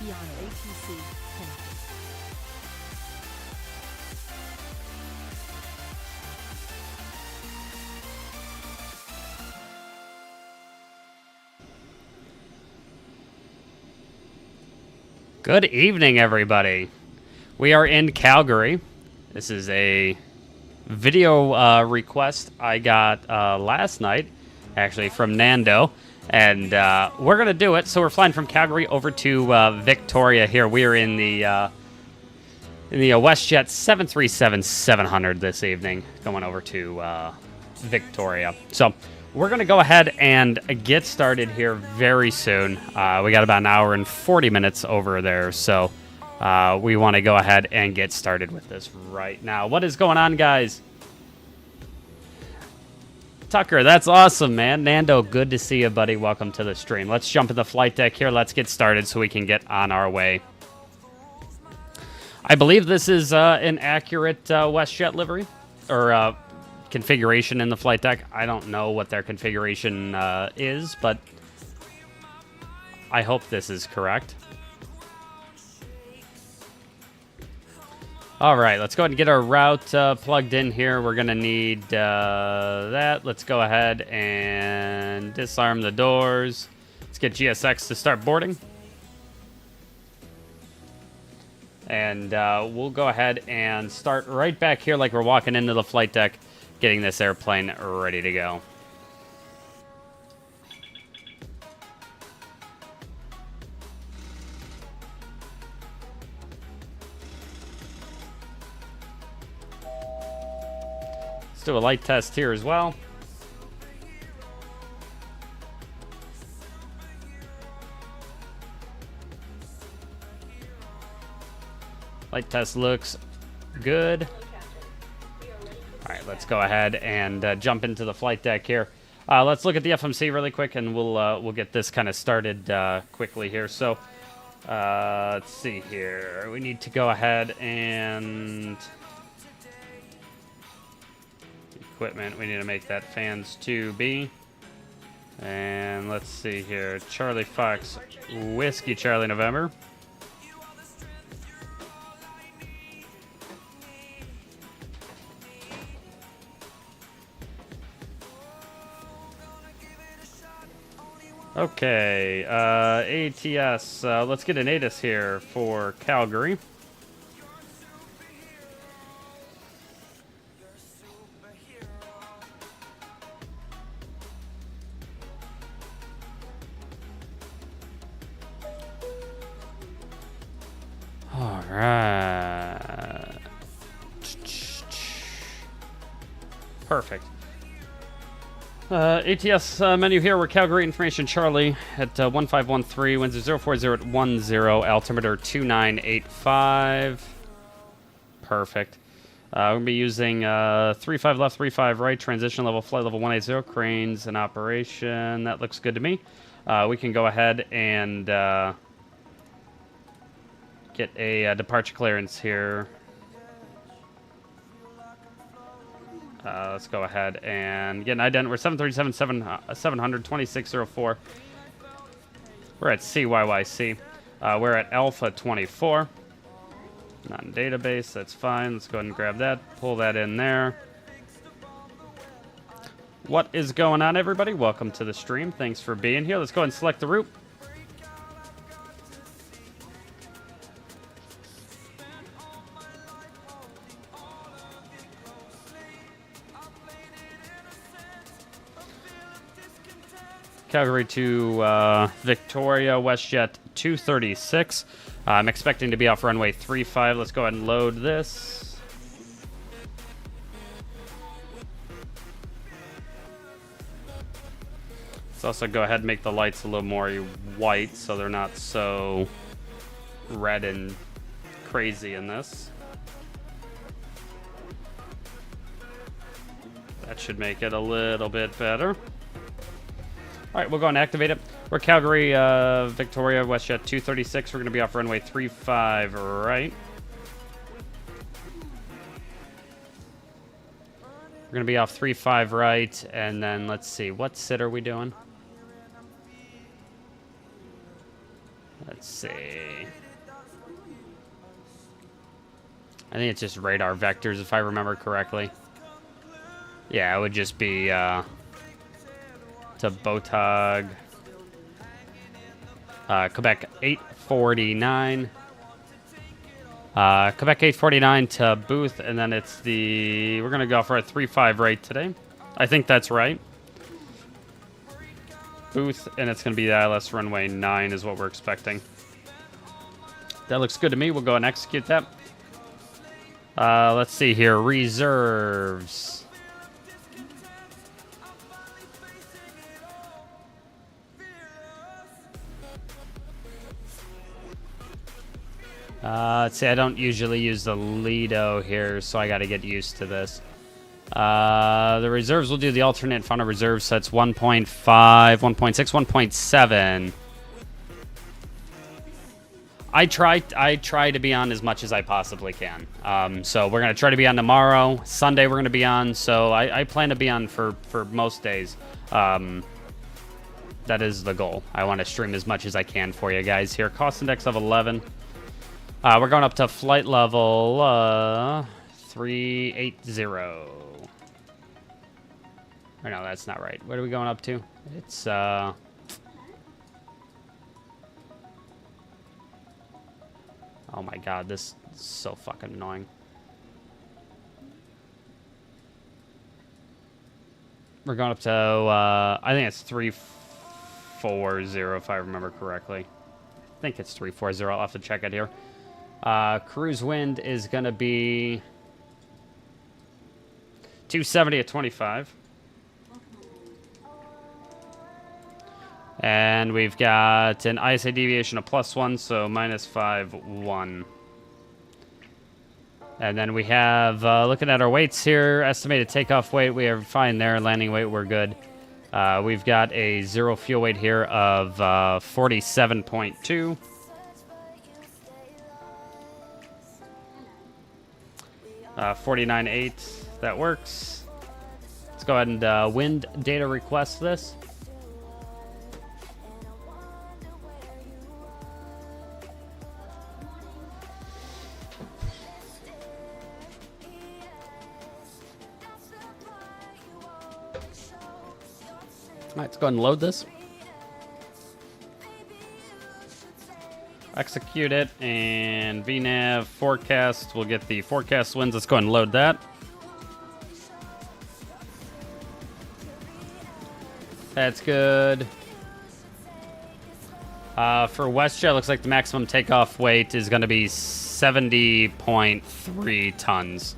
BeyondATC connected. Good evening, everybody. We are in Calgary. This is a video request I got last night, actually, from Nando. And we're going to do it. So we're flying from Calgary over to Victoria here. We are in the WestJet 737-700 this evening, going over to Victoria. So we're going to go ahead and get started here very soon. We got about an hour and 40 minutes over there, so we want to go ahead and get started with this right now. What is going on, guys? Tucker, that's awesome, man. Nando, good to see you, buddy. Welcome to the stream. Let's jump in the flight deck here. Let's get started so we can get on our way. I believe this is an accurate WestJet livery, or configuration in the flight deck. I don't know what their configuration is, but I hope this is correct. All right, let's go ahead and get our route plugged in here. We're going to need that. Let's go ahead and disarm the doors. Let's get GSX to start boarding. And we'll go ahead and start right back here like we're walking into the flight deck, getting this airplane ready to go. Let's do a light test here as well. Light test looks good. All right, let's go ahead and jump into the flight deck here. Let's look at the FMC really quick, and we'll get this kind of started quickly here. So let's see here. We need to go ahead and equipment. We need to make that fans 2B. And let's see here. Charlie Fox, Whiskey Charlie November. Okay, ATS, let's get an ATIS here for Calgary. All right. Perfect. ATS menu here. We're Calgary Information Charlie at 1513, winds 040 at 10, altimeter 2985. Perfect. We're going to be using 35 left, 35 right, transition level, flight level 180, cranes in operation. That looks good to me. We can go ahead and get a departure clearance here. Let's go ahead and get an ident. We're 737-700, 2604. We're at CYYC. We're at Alpha 24. Not in database, that's fine. Let's go ahead and grab that, pull that in there. What is going on, everybody? Welcome to the stream. Thanks for being here. Let's go ahead and select the route. Calgary to Victoria, WestJet 236. I'm expecting to be off runway 35. Let's go ahead and load this. Let's also go ahead and make the lights a little more white so they're not so red and crazy in this. That should make it a little bit better. All right, we'll go and activate it. We're Calgary, Victoria, WestJet 236. We're going to be off runway 35 right. We're going to be off 35 right, and then let's see. What sit are we doing? Let's see. think it's just radar vectors, if I remember correctly. Yeah, it would just be to Botog. Quebec 849. Quebec 849 to Booth, and then it's the... We're going to go for a 3-5 rate today. I think that's right. Booth, and it's going to be the ILS runway 9 is what we're expecting. That looks good to me. We'll go and execute that. Let's see here. Reserves. Let's see, I don't usually use the Lido here, so I got to get used to this. The reserves will do the alternate funnel reserves, so it's 1.5, 1.6, 1.7. I try to be on as much as I possibly can. So we're going to try to be on tomorrow. Sunday we're going to be on, so I plan to be on for most days. That is the goal. I want to stream as much as I can for you guys here. Cost index of 11. We're going up to flight level 380. Or no, that's not right. What are we going up to? It's oh my god, this is so fucking annoying. We're going up to I think it's 340 if I remember correctly. I think it's 340. I'll have to check it here. Cruise wind is going to be 270 at 25. And we've got an ISA deviation of +1, so -5.1. And then we have, looking at our weights here, estimated takeoff weight, we are fine there. Landing weight, we're good. We've got a zero fuel weight here of 47.2. Uh, 49.8, that works. Let's go ahead and wind data request this. All right, let's go ahead and load this. Execute it, and VNav forecast. We'll get the forecast winds. Let's go ahead and load that. That's good. For WestJet, looks like the maximum takeoff weight is going to be 70.3 tons.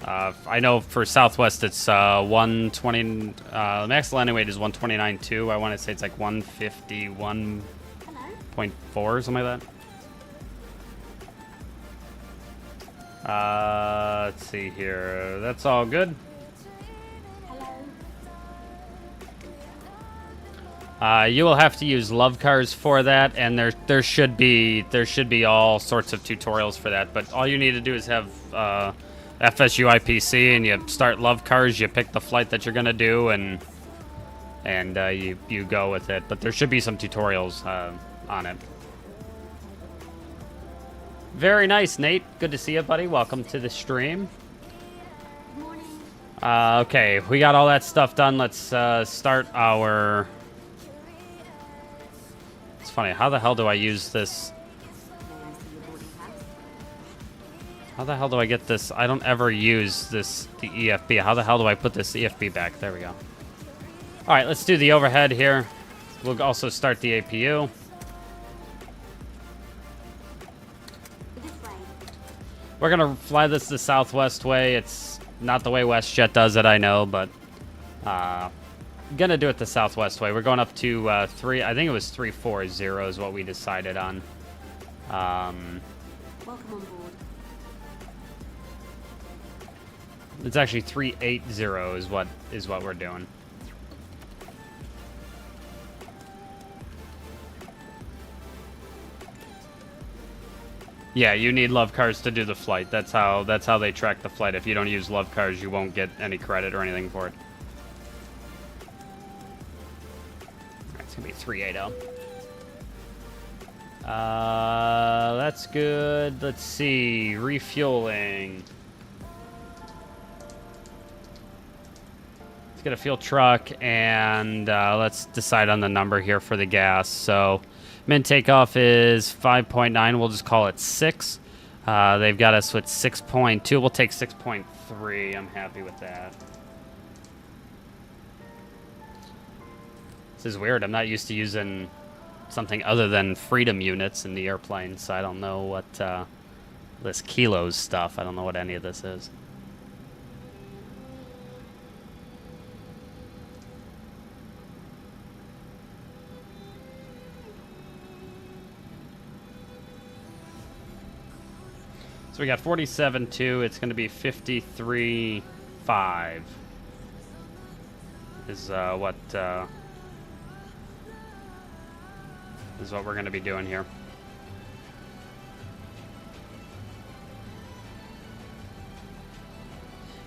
I know for Southwest it's 120. The max landing weight is 129.2. I want to say it's like 151.4, something like that. Let's see here. That's all good. You will have to use love cars for that, and there should be all sorts of tutorials for that. But all you need to do is have FSU IPC, and you start love cars. You pick the flight that you're gonna do, and you go with it. But there should be some tutorials on it. Very nice, Nate. Good to see you, buddy. Welcome to the stream. Good morning. Okay, we got all that stuff done. Let's start our... It's funny, how the hell do I use this? How the hell do I get this? I don't ever use this, the EFB. How the hell do I put this EFB back? There we go. All right, let's do the overhead here. We'll also start the APU. We're going to fly this the Southwest way. It's not the way WestJet does it, I know, but going to do it the Southwest way. We're going up to I think it was 340 is what we decided on. Welcome on board. It's actually 380 is what we're doing. Yeah, you need love cars to do the flight. That's how they track the flight. If you don't use love cars, you won't get any credit or anything for it. It's gonna be 380. That's good. Let's see. Refueling. Let's get a fuel truck, and let's decide on the number here for the gas. So, min takeoff is 5.9. We'll just call it 6. They've got us with 6.2. We'll take 6.3. I'm happy with that. This is weird. I'm not used to using something other than freedom units in the airplane, so I don't know what this kilos stuff. I don't know what any of this is. So we got 47.2. It's going to be 53.5. Is what we're going to be doing here.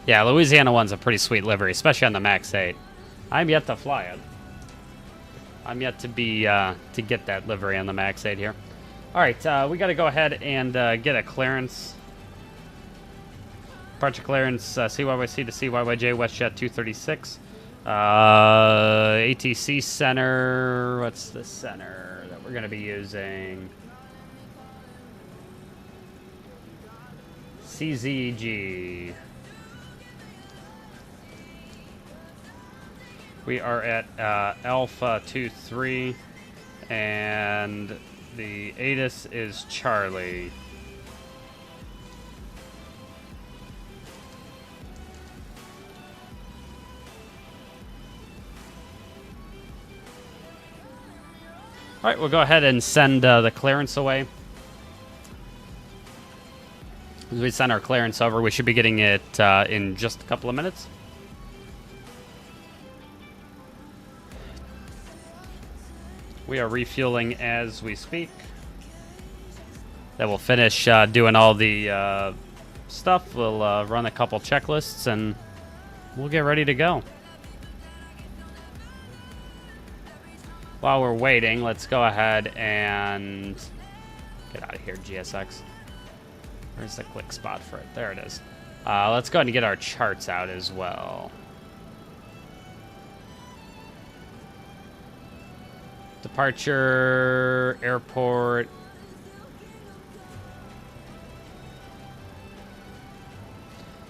Yeah, Louisiana one's a pretty sweet livery, especially on the Max 8. I'm yet to fly it. I'm yet to be to get that livery on the Max 8 here. All right, we got to go ahead and get a clearance. Departure clearance, CYYC to CYYJ, WestJet 236. ATC center, what's the center that we're going to be using? CZG. We are at Alpha 23, and the ATIS is Charlie. All right, we'll go ahead and send the clearance away. As we send our clearance over, we should be getting it in just a couple of minutes. We are refueling as we speak. Then we'll finish doing all the stuff. We'll run a couple checklists, and we'll get ready to go. While we're waiting, let's go ahead and get out of here, GSX. Where's the click spot for it? There it is. Let's go ahead and get our charts out as well. Departure, airport.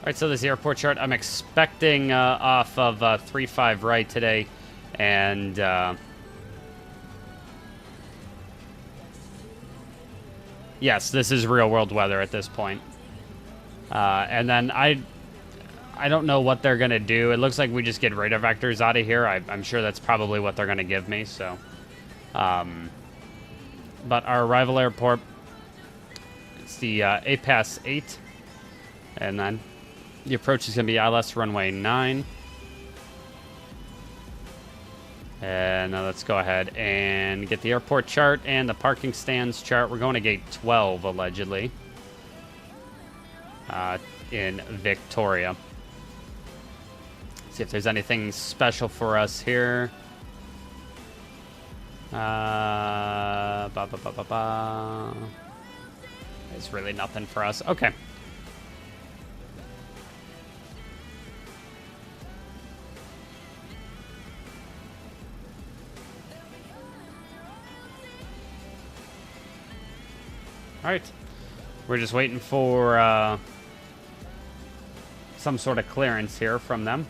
All right, so this airport chart, I'm expecting off of 3-5 right today, and yes, this is real world weather at this point. And then I don't know what they're going to do. It looks like we just get radar vectors out of here. I'm sure that's probably what they're going to give me. So, but our arrival airport, it's the APAS 8. And then the approach is going to be ILS runway 9. And now let's go ahead and get the airport chart and the parking stands chart. We're going to gate 12, allegedly, in Victoria. See if there's anything special for us here. There's really nothing for us. Okay. All right, we're just waiting for some sort of clearance here from them.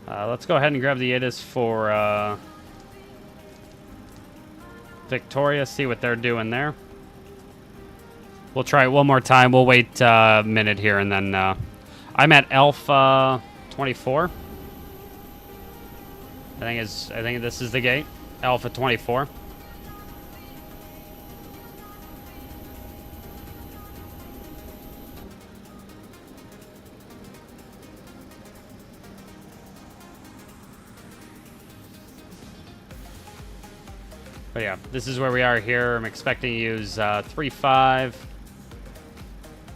Let's go ahead and grab the ATIS for Victoria, see what they're doing there. We'll try it one more time. We'll wait a minute here, and then I'm at Alpha 24. I think this is the gate, Alpha 24. But yeah, this is where we are here. I'm expecting to use 3.5.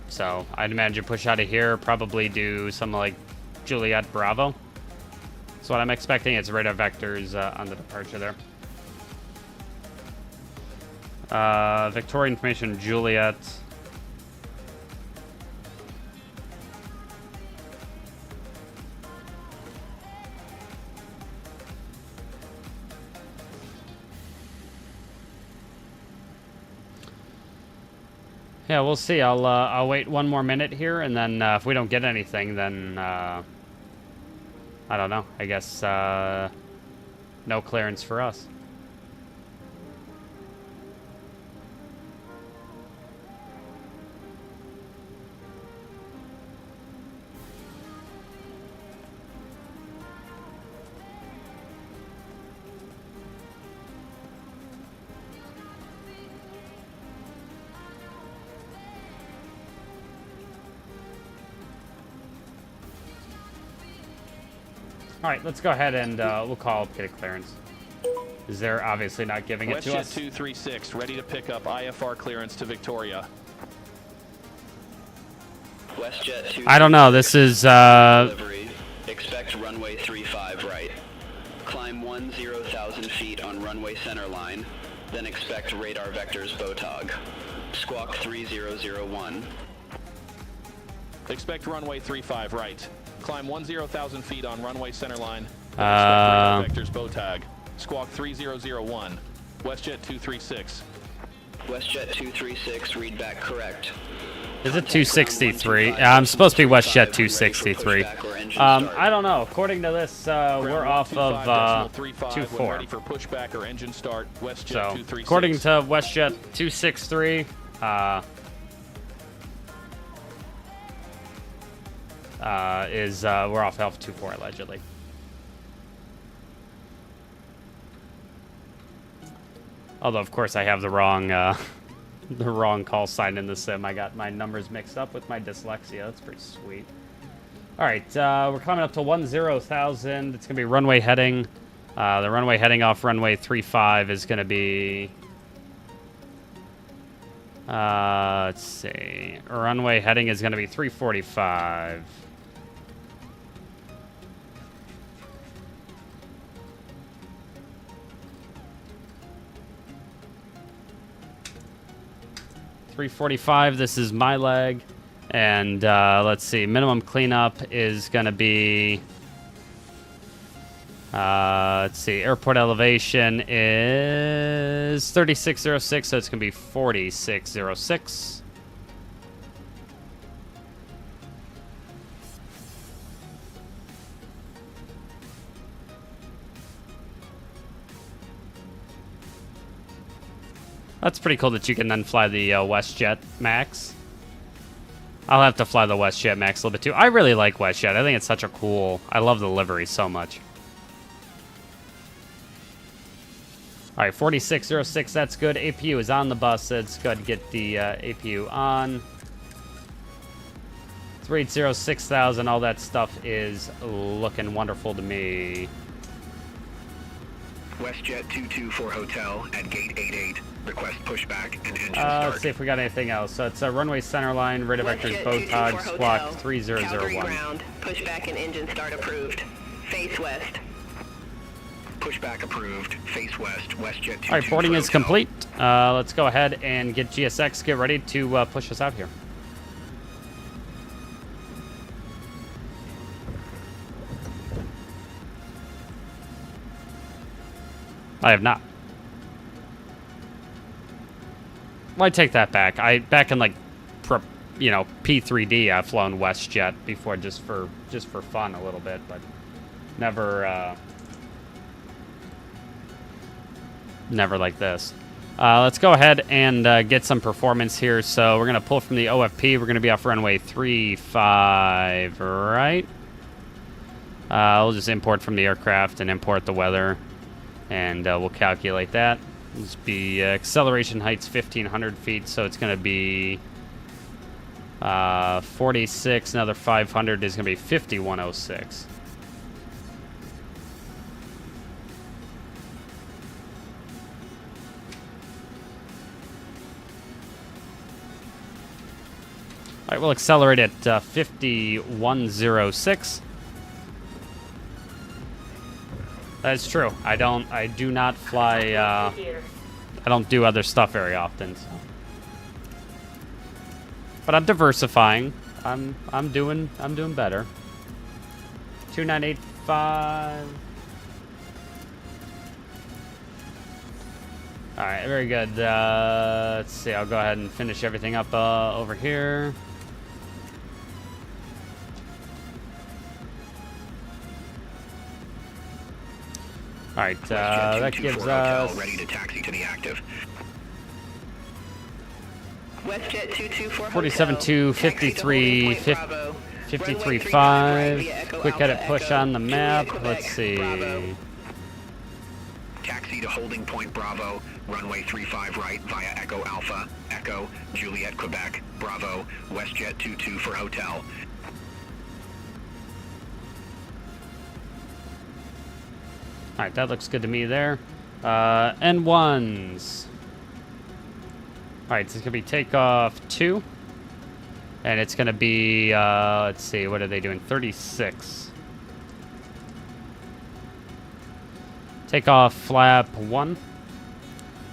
So I'd imagine push out of here, probably do something like Juliet Bravo. That's what I'm expecting. It's radar vectors on the departure there. Victoria information, Juliet. Yeah, we'll see. I'll wait one more minute here, and then if we don't get anything, then I don't know. I guess no clearance for us. All right, let's go ahead and we'll call get a clearance. Is they're obviously not giving it to us. WestJet 236, ready to pick up IFR clearance to Victoria. WestJet 236, I don't know. This is delivery. Expect runway 35 right. Climb 10,000 feet on runway center line, then expect radar vectors Botog. Squawk 3001. Expect runway 35 right. Climb 10,000 feet on runway center line. Then expect radar vectors Botog. Squawk 3001. WestJet 236. WestJet 236, read back correct. is it 263? I'm supposed to be WestJet 263. I don't know. According to this, we're off of 24. Ready for pushback or engine start. WestJet So 236. according to WestJet 263, we're off Alpha 24 allegedly. Although of course I have the wrong the wrong call sign in the sim. I got my numbers mixed up with my dyslexia. That's pretty sweet. All right, we're coming up to 10,000. It's gonna be runway heading. The runway heading off runway 35 is gonna be. Let's see. Runway heading is gonna be 345. .345, this is my leg. And let's see, minimum cleanup is going to be, let's see, airport elevation is 3606, so it's going to be 4606. That's pretty cool that you can then fly the WestJet Max. I'll have to fly the WestJet Max a little bit too. I really like WestJet. I think it's such a cool... I love the livery so much. All right, 4606, that's good. APU is on the bus. It's good to get the APU on. 380, 6000, all that stuff is looking wonderful to me. WestJet 224 Hotel at gate 88. Request pushback and engine start. Let's see if we got anything else. So it's a runway center line, radar vectors, Botog, squawk 3001. Calgary ground. Pushback and engine start approved. Face west. Pushback approved. Face west. WestJet 224 All right, boarding is complete. Let's go ahead and get GSX. Get ready to push us out here. I have not. Well, I take that back. Back in like, P3D, I've flown WestJet before just for fun a little bit, but never like this. Let's go ahead and get some performance here. So we're gonna pull from the OFP. We're gonna be off runway 35, right? We'll just import from the aircraft and import the weather, and we'll calculate that. This be acceleration height's 1,500 feet, so it's going to be 46. Another 500 is going to be 5,106. right, we'll accelerate at 5106. That's true. I do not fly. I don't do other stuff very often. So. But I'm diversifying. I'm doing better. 2985. All right, very good. Let's see. I'll go ahead and finish everything up over here. All right, that gives us. Ready to taxi to the active. WestJet 224 47 to 53, 53.5. Quick edit push on the map. Let's see. Taxi to holding point Bravo, runway 35 right via Echo Alpha, Echo, Juliet, Quebec, Bravo, WestJet 22 for hotel. All right, that looks good to me there. N1s. All right, so it's gonna be takeoff 2, and it's gonna be let's see, what are they doing? 36. Takeoff flap 1.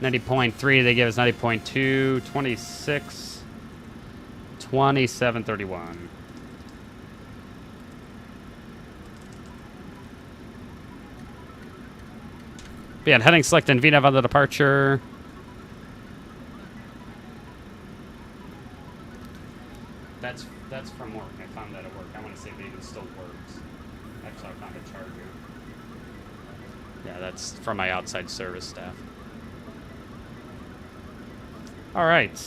90.3. They give us 90.2. 26. 27.31. Yeah, heading select and VNAV on the departure. That's from work. I found that at work. I want to see if it even still works. Actually, I found a charger. Yeah, that's from my outside service staff. All right,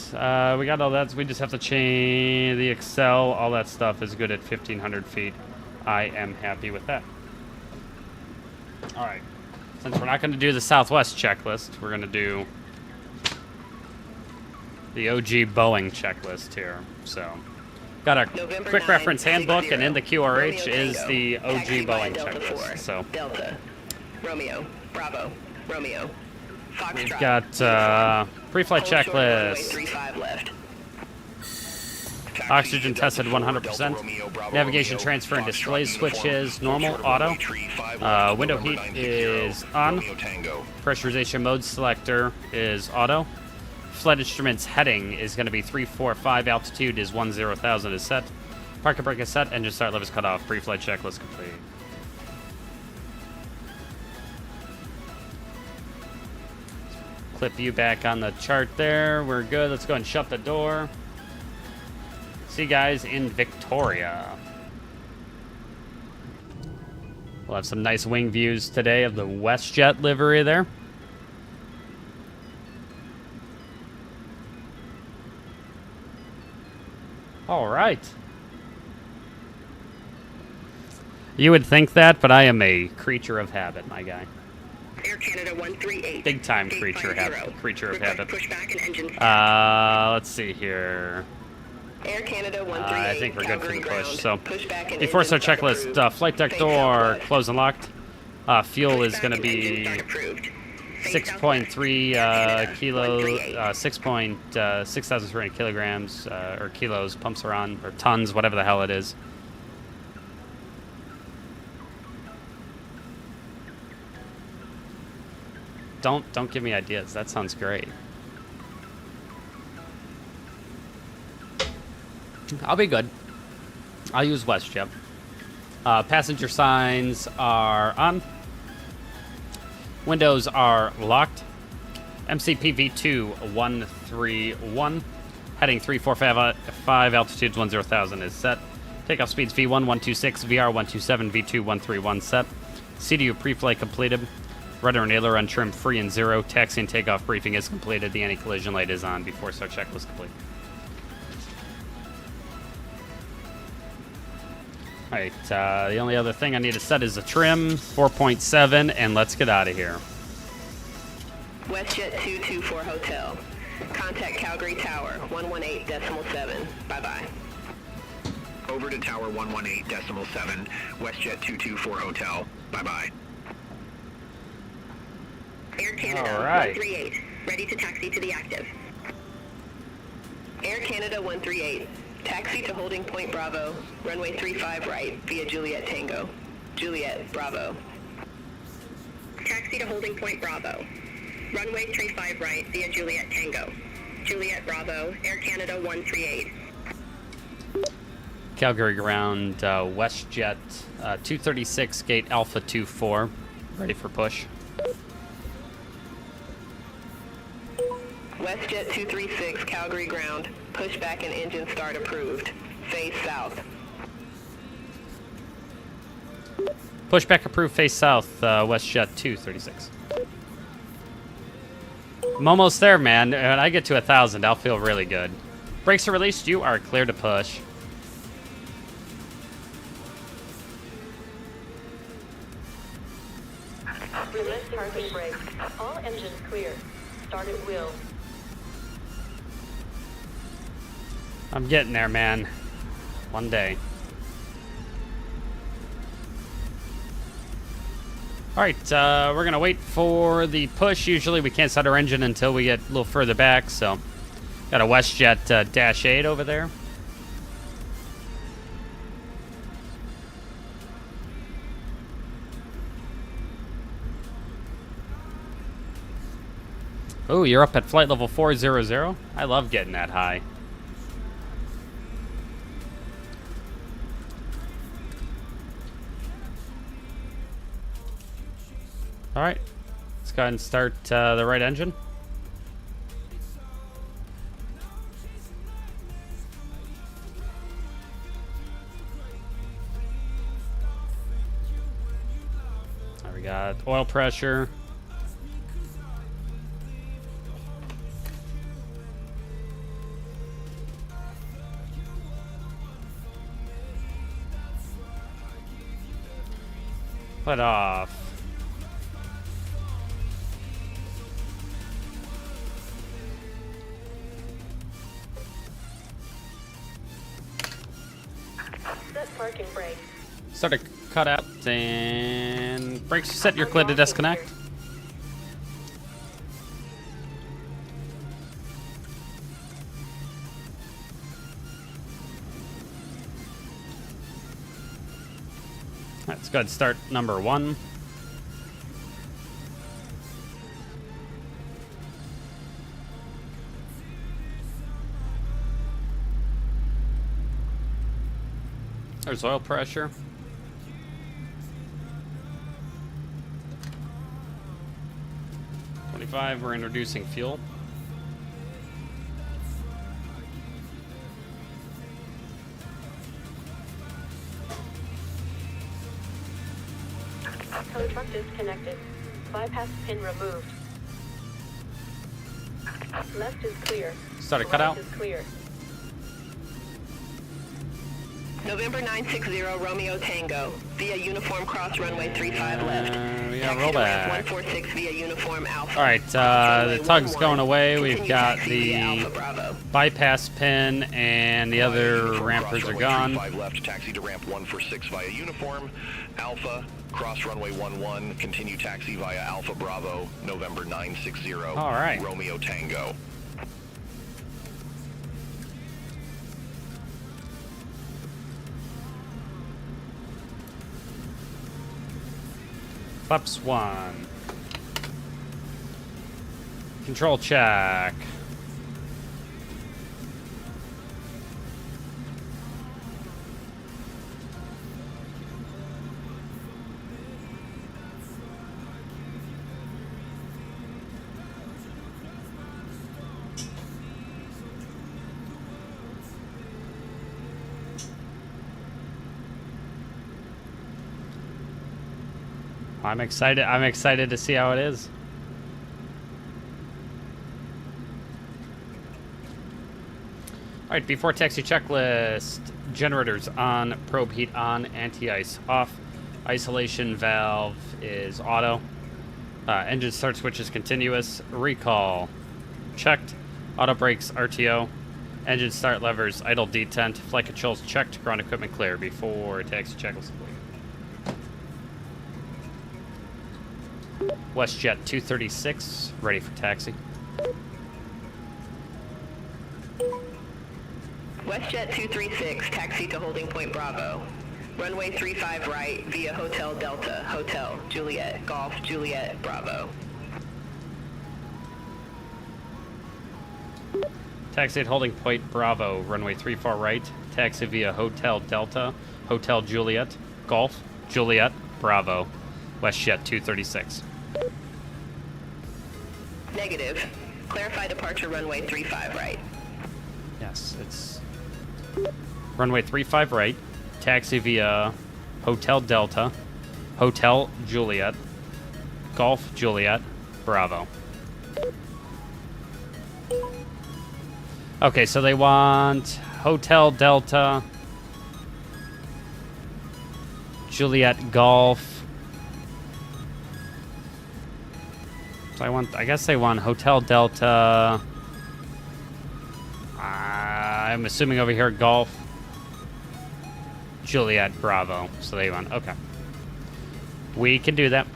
we got all that. So we just have to change the Excel. All that stuff is good at 1,500 feet. I am happy with that. All right. Since we're not going to do the Southwest checklist, we're going to do the OG Boeing checklist here. So, got a quick reference handbook, and in the QRH is the OG Boeing checklist. So, Delta, Romeo, Bravo, Romeo, Foxtrot. We've got pre-flight checklist. 35 left. Oxygen tested 100%. Navigation transfer and display switches normal, auto. Window heat is on. Pressurization mode selector is auto. Flight instruments heading is going to be 345. Altitude is 10,000 is set. Parking brake is set. Engine start lever is cut off. Pre-flight checklist complete. Clip you back on the chart there. We're good. Let's go and shut the door. See you guys in Victoria. We'll have some nice wing views today of the WestJet livery there. All right. You would think that, but I am a creature of habit, my guy. Air Canada 138. Big time creature of habit. Pushback and engine Let's see here. Air Canada 138. I think we're good for the Calgary push. ground. So, Pushback and before start engine start checklist, approved. flight deck Phase door out closed and locked. Fuel is Pushback going to and engine be start approved. Phase out 6.3 kilo, 138. 6,300 kilograms or kilos. Pumps are on, or tons, whatever the hell it is. Don't give me ideas. That sounds great. I'll be good. I'll use WestJet. Passenger signs are on. Windows are locked. MCPV2 131. Heading 345, altitudes 10,000 is set. Takeoff speeds V1 126, VR 127, V2 131 set. CDU pre-flight completed. Rudder and aileron trim free and zero. Taxi and takeoff briefing is completed. The anti-collision light is on before start checklist complete. Alright, the only other thing I need to set is a trim, 4.7, and let's get out of here. WestJet 224 Hotel. Contact Calgary Tower 118.7. Bye-bye. Over to Tower 118.7, WestJet 224 Hotel. Bye-bye. Air Canada All right. 138. Ready to taxi to the active. Air Canada 138. Taxi to holding point Bravo, runway 35 right via Juliet Tango. Juliet, Bravo. Taxi to holding point Bravo, runway 35 right via Juliet Tango. Juliet, Bravo, Air Canada 138. Calgary ground, WestJet 236, gate Alpha 24, ready for push. WestJet 236, Calgary ground, pushback and engine start approved. Face south. Pushback approved, face south, WestJet 236. I'm almost there, man. When I get to 1,000, I'll feel really good. Brakes are released, you are clear to push. Release parking brakes. All engines clear. Start at wheel. I'm getting there, man. One day. Alright, we're going to wait for the push. Usually we can't start our engine until we get a little further back, so... Got a WestJet Dash 8 over there. Oh, you're up at flight level 400? I love getting that high. Alright, let's go ahead and start the right engine. There we got oil pressure. Let off. Set parking brake. Start to cut out and brakes set your clear to disconnect. Let's go ahead and start number 1. There's oil pressure. We're introducing fuel. Tow truck disconnected. Bypass pin removed. Left is clear. Start a Right cutout. is clear. November 960 Romeo Tango via uniform cross runway 35 left. We got Taxi to ramp rollback. 146 via uniform Alpha. All right, the tug's going away. We've Continue got taxi via the Alpha Bravo. bypass pin, and the other rampers are gone. 35 left, taxi to ramp 146 via uniform. Alpha, cross runway 11, continue taxi via Alpha Bravo, November 960. All right. Romeo Tango. Flaps 1. Control check. I'm excited. I'm excited to see how it is. All right, before taxi checklist, generators on, probe heat on, anti-ice off, isolation valve is auto, engine start switch is continuous, recall checked, auto brakes RTO, engine start levers idle detent, flight controls checked, ground equipment clear before taxi checklist. WestJet 236, ready for taxi. WestJet 236, taxi to holding point Bravo. Runway 35 right via Hotel Delta, Hotel, Juliet, Golf, Juliet, Bravo. Taxi at holding point Bravo, runway 34 right. Taxi via Hotel Delta, Hotel Juliet, Golf, Juliet, Bravo. WestJet 236. Negative. Clarify departure runway 35 right. Yes, it's runway 35 right. Taxi via Hotel Delta, Hotel Juliet, Golf Juliet, Bravo. Okay, so they want Hotel Delta, Juliet Golf. So I guess they want Hotel Delta. I'm assuming over here Golf, Juliet, Bravo. So they want, okay. We can do that.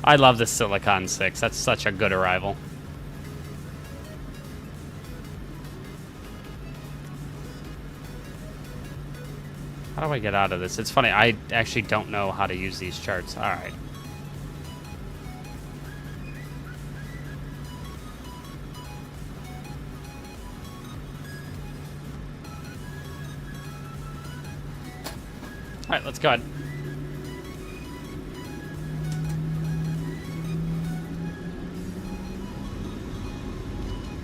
I love the Silicon 6. That's such a good arrival. How do I get out of this? It's funny, I actually don't know how to use these charts. All right. All right, let's go ahead.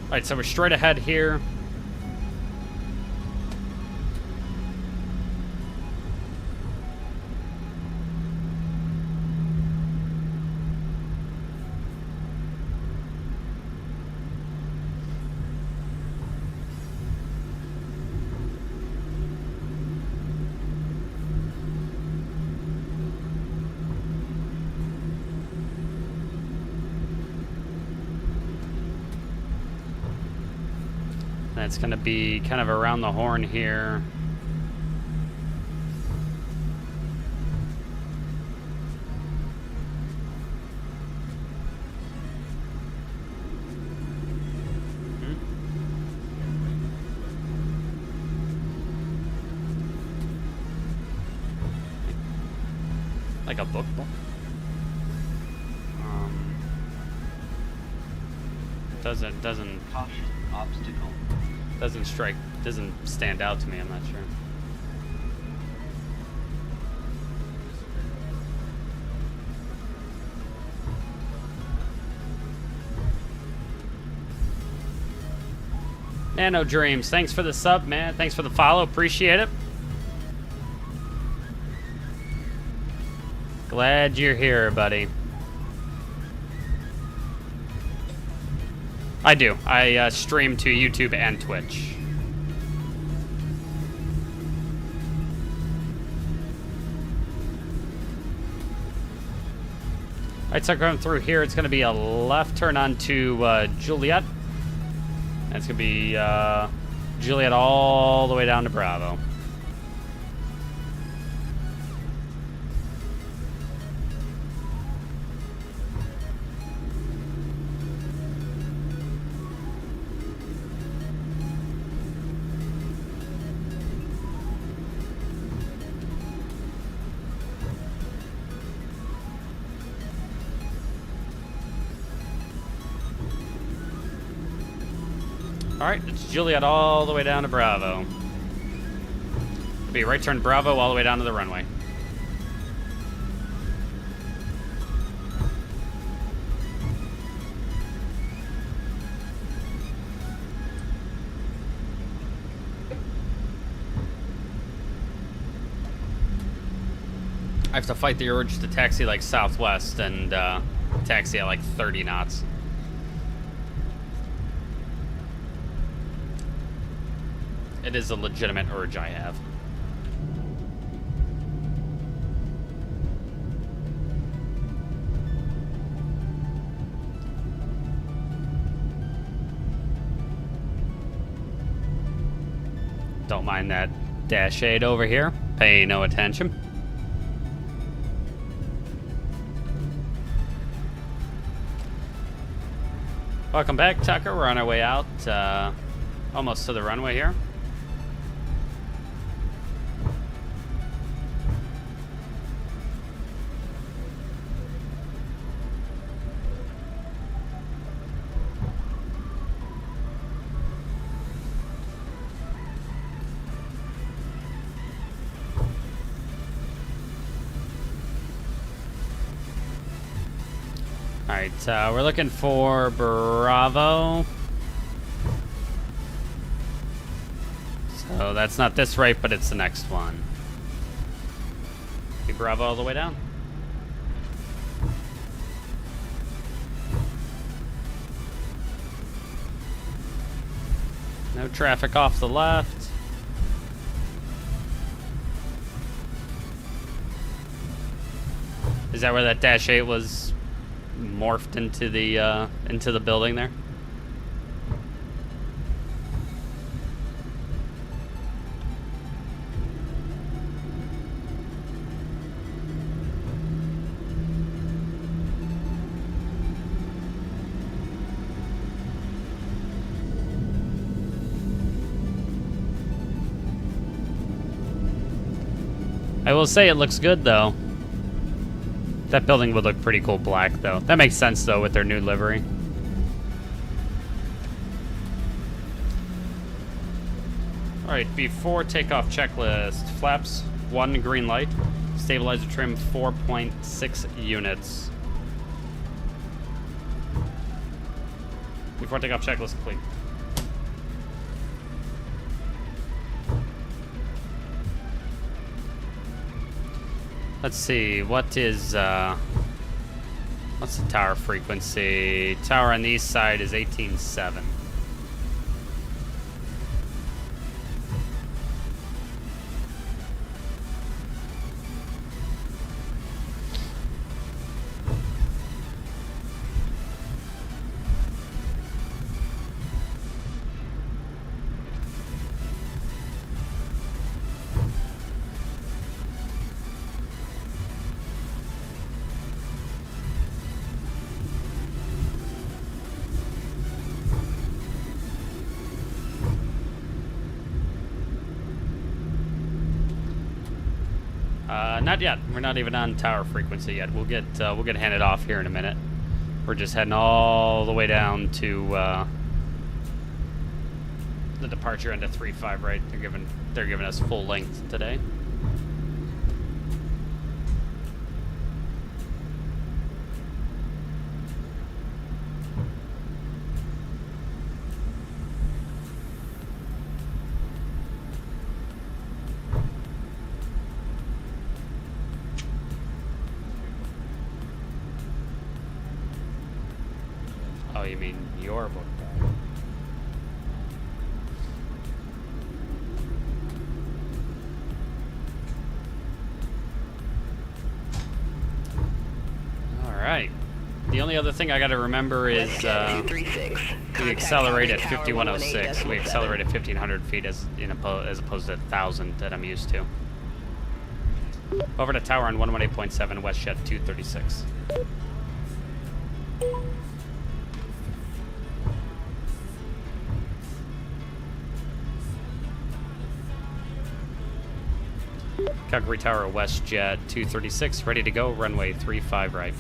All right, so we're straight ahead here. It's going to be kind of around the horn here. Like a book. Doesn't Caution, obstacle. Doesn't stand out to me. I'm not sure. Nano Dreams, thanks for the sub, man. Thanks for the follow. Appreciate it. Glad you're here, buddy. I do. I stream to YouTube and Twitch. Alright, so going through here, it's going to be a left turn onto Juliet. And it's going to be Juliet all the way down to Bravo. Alright, it's Juliet all the way down to Bravo. It'll be right turn Bravo all the way down to the runway. I have to fight the urge to taxi like southwest and taxi at like 30 knots. It is a legitimate urge I have. Don't mind that dash 8 over here. Pay no attention. Welcome back, Tucker. We're on our way out. Almost to the runway here. Alright, we're looking for Bravo. So that's not this right, but it's the next one. Be Bravo all the way down. No traffic off the left. Is that where that Dash 8 was morphed into the building there? I will say it looks good though. That building would look pretty cool black, though. That makes sense, though, with their new livery. Alright, before takeoff checklist. Flaps, 1 green light. Stabilizer trim, 4.6 units. Before takeoff checklist complete. Let's see, what's the tower frequency? Tower on the east side is 18.7. Not yet. We're not even on tower frequency yet. We'll get handed off here in a minute. We're just heading all the way down to the departure end of 3.5, right? They're giving us full length today. Oh, you mean your book bag? All right. The only other thing I got to remember is we accelerate at 5106. We accelerate at 1,500 feet as opposed to 1,000 that I'm used to. Over to tower on 118.7, WestJet 236. Calgary Tower, WestJet 236, ready to go, runway 35 right.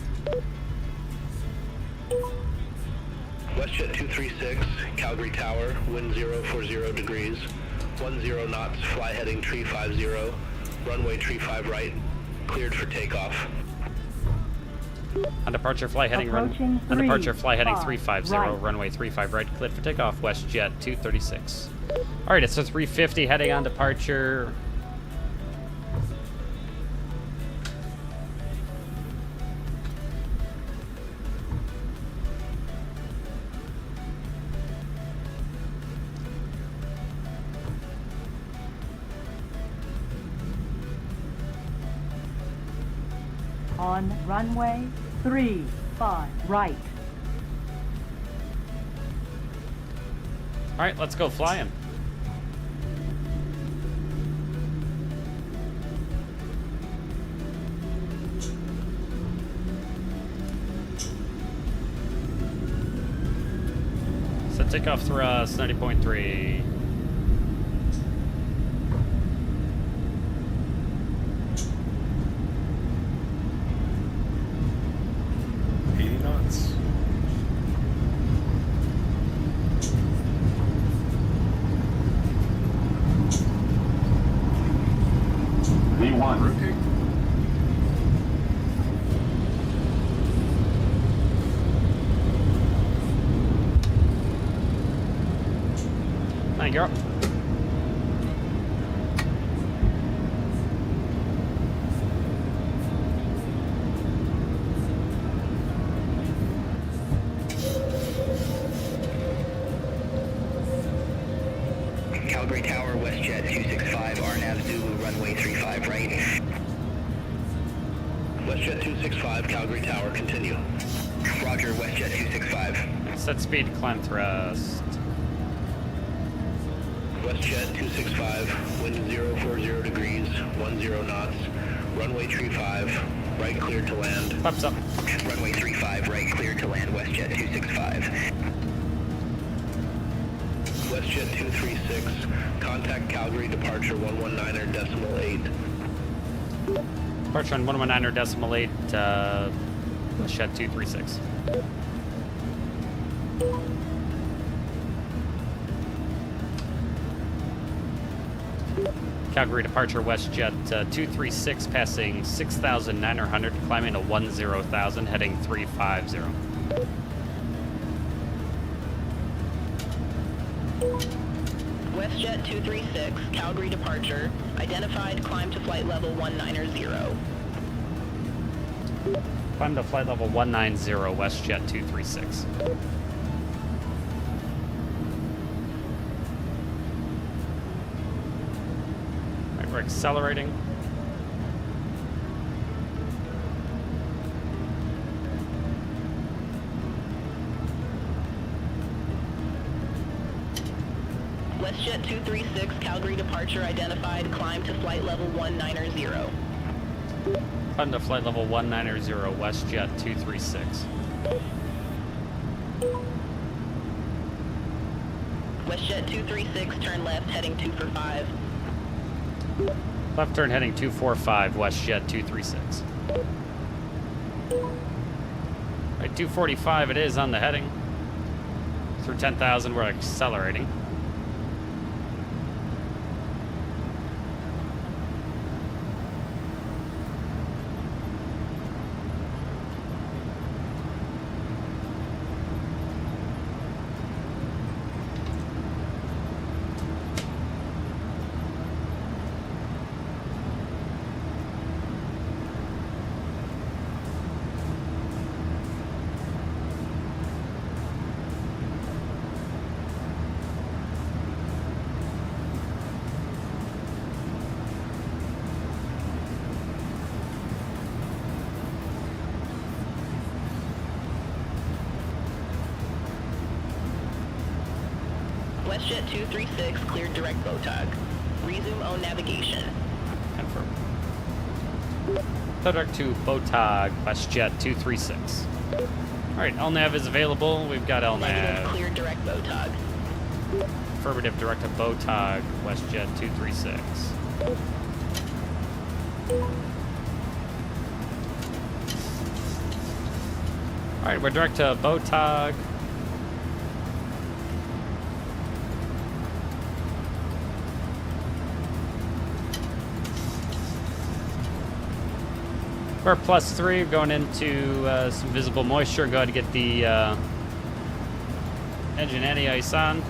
WestJet 236, Calgary Tower, wind 040 degrees, 10 knots, fly heading tree 50, runway tree 5 right, cleared for takeoff. On departure, fly heading 350, runway 35 right, cleared for takeoff, WestJet 236. All right, it's a 350 heading on departure. On runway 35 right. All right, let's go flying. Set Takeoff thrust, 90.3. Thank you. Calgary Tower, WestJet 265, RNAV Zulu, runway 35 right. WestJet 265, Calgary Tower, continue. Roger, WestJet 265. Set speed, climb thrust. WestJet 265, wind 040 degrees, 10 knots, runway tree 5, right clear to land. Flaps up. Runway 35 right, clear to land, WestJet 265. WestJet 236, contact Calgary departure 119.8. Departure on 119.8, WestJet 236. Calgary departure WestJet 236, passing 6,900, climbing to 10,000, heading 350. WestJet 236, Calgary departure. Identified, climb to flight level 190. Climb to flight level 190, WestJet 236. Alright, we're accelerating. WestJet 236, Calgary departure identified, climb to flight level 190. Climb to flight level 190, WestJet 236. WestJet 236, turn left, heading 245. Left turn heading 245, WestJet 236. Alright, 245 it is on the heading. Through 10,000, we're accelerating. WestJet 236, cleared direct BOTOG. Resume own navigation. Confirm. Direct to BOTOG, WestJet 236. Alright, LNAV is available. We've got Negative, LNAV. cleared direct BOTOG. Affirmative, direct to BOTOG, WestJet 236. Alright, we're direct to BOTOG. We're +3, going into some visible moisture. Go ahead and get the engine anti-ice on.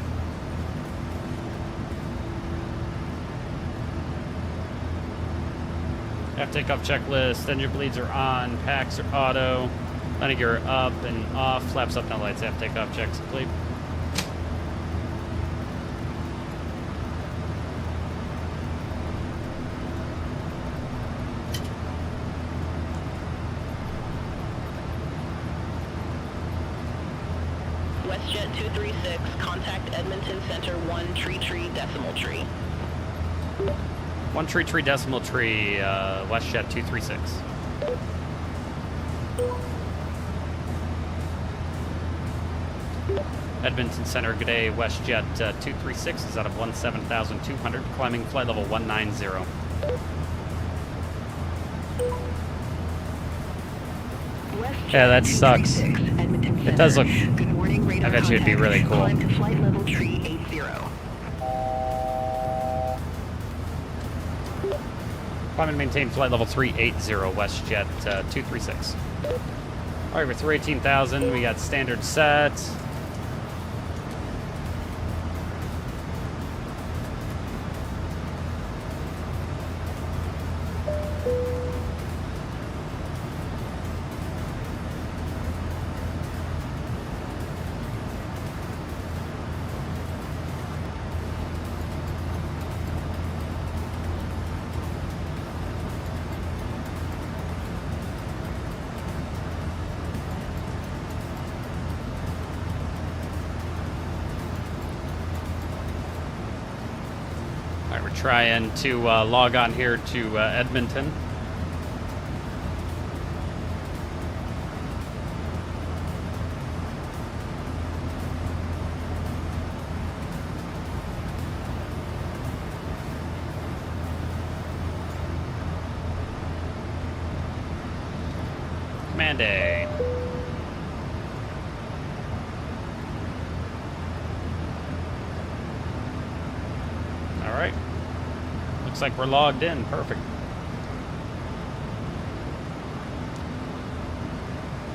Aft takeoff checklist. Engine bleeds are on. Packs are auto. Landing gear up and off. Flaps up, no lights. Aft takeoff checks complete. WestJet 236, contact Edmonton Center 1 tree decimal tree. 1 tree decimal tree, WestJet 236. Edmonton Center, good day. WestJet 236 is out of 17,200, climbing flight level 190. Yeah, that sucks. It does look. I bet you it'd be really cool. Climb to flight level tree 80. Climb and maintain flight level 380, WestJet 236. All right, we're through 18,000. We got standard sets. We're trying to log on here to Edmonton. Command A. All right. Looks like we're logged in. Perfect.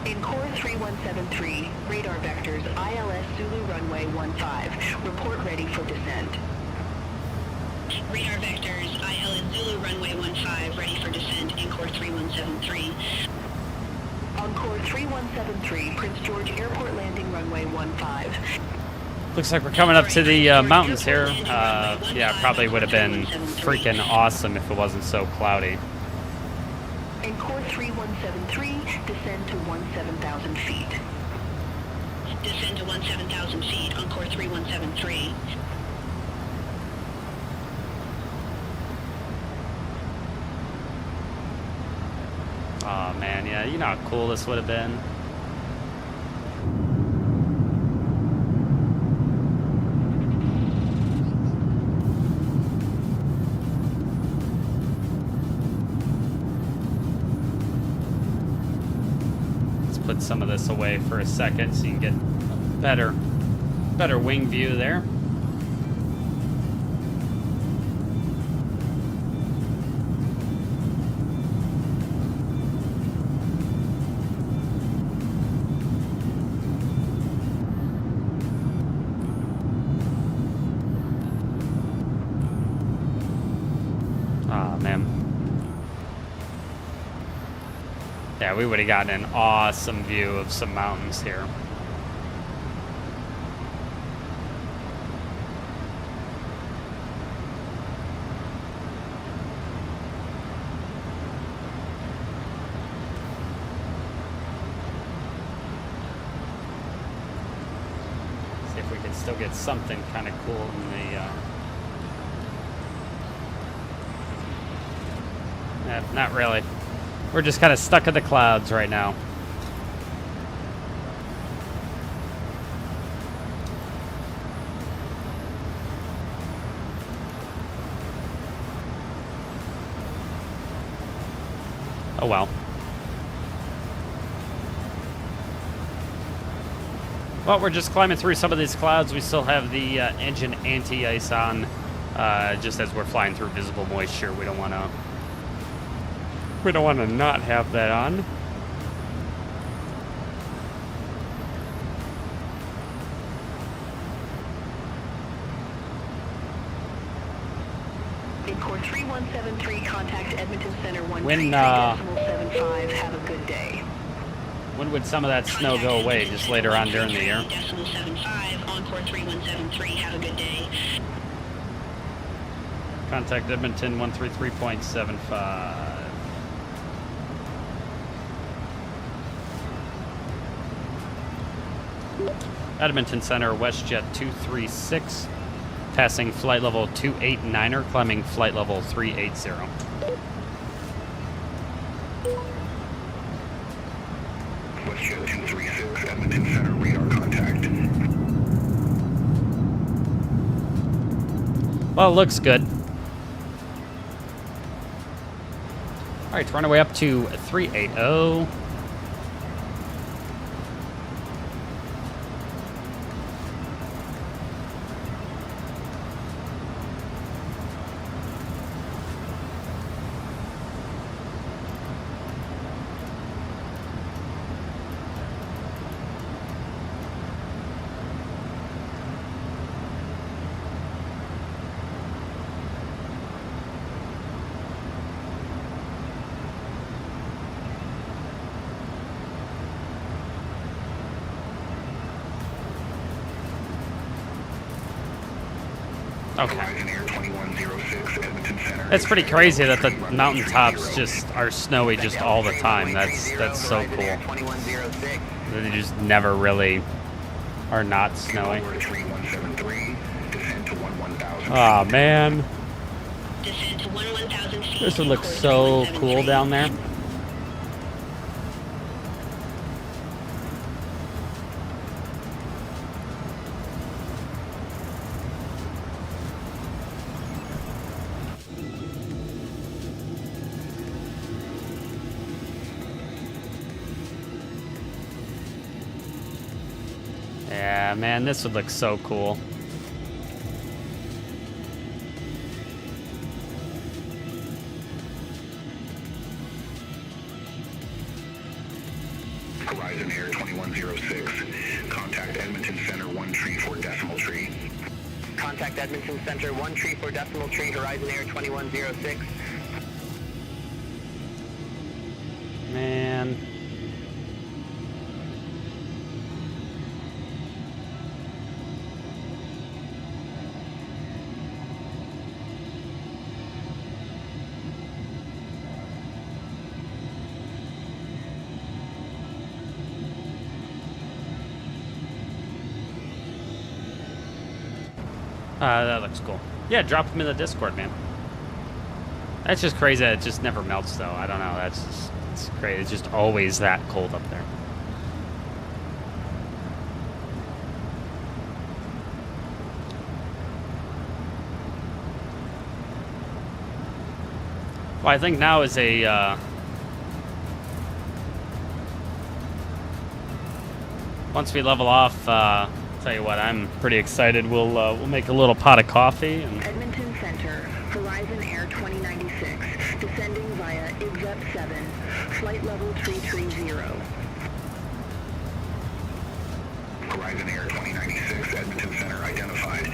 In core 3173, radar vectors ILS Zulu runway 15. Report ready for descent. Radar vectors ILS Zulu runway 15, ready for descent in core 3173. On core 3173, Prince George Airport landing runway 15. Looks like we're coming up to the mountains here. Yeah, probably would have been freaking awesome if it wasn't so cloudy. In core 3173, descend to 17,000 feet. Descend to 17,000 feet on core 3173. Oh man, yeah, you know how cool this would have been. Put some of this away for a second so you can get better wing view there. Ah, man. Yeah, we would have gotten an awesome view of some mountains here. See if we can still get something kind of cool in the... not really. We're just kind of stuck in the clouds right now. Oh well. Well, we're just climbing through some of these clouds. We still have the engine anti-ice on, just as we're flying through visible moisture. We don't want to not have that on. In core 3173, contact Edmonton Center 133.75. Have a good day. When would some of that snow go away? Just later on during the year? 133.75 on core 3173. Have a good day. Contact Edmonton 133.75. Edmonton Center, WestJet 236, passing flight level 289er, climbing flight level 380. WestJet 236, Edmonton Center, radar contact. Well, it looks good. All right, runaway up to 380. Okay. It's pretty crazy that the mountaintops just are snowy just all the time. That's so cool. They just never really are not snowy. Oh man. This would look so cool down there. Yeah, man, this would look so cool. Horizon Air 2106. Contact Edmonton Center 1 tree for decimal tree. Contact Edmonton Center 1 tree for decimal tree, Horizon Air 2106. Man. That looks cool. Yeah, drop them in the Discord, man. That's just crazy that it just never melts, though. I don't know. That's just, it's crazy. It's just always that cold up there. Well, I think now is a... once we level off... tell you what, I'm pretty excited. We'll make a little pot of coffee. And Edmonton Center, Horizon Air 2096, descending via IGZEP 7, flight level 330. Horizon Air 2096, Edmonton Center identified.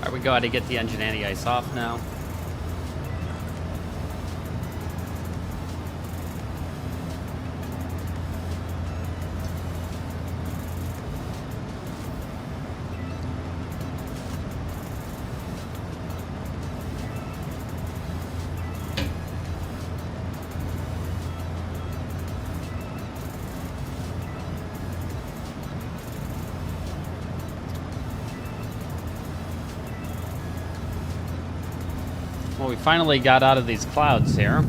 all right, we go ahead and get the engine anti-ice off now. Well, we finally got out of these clouds here.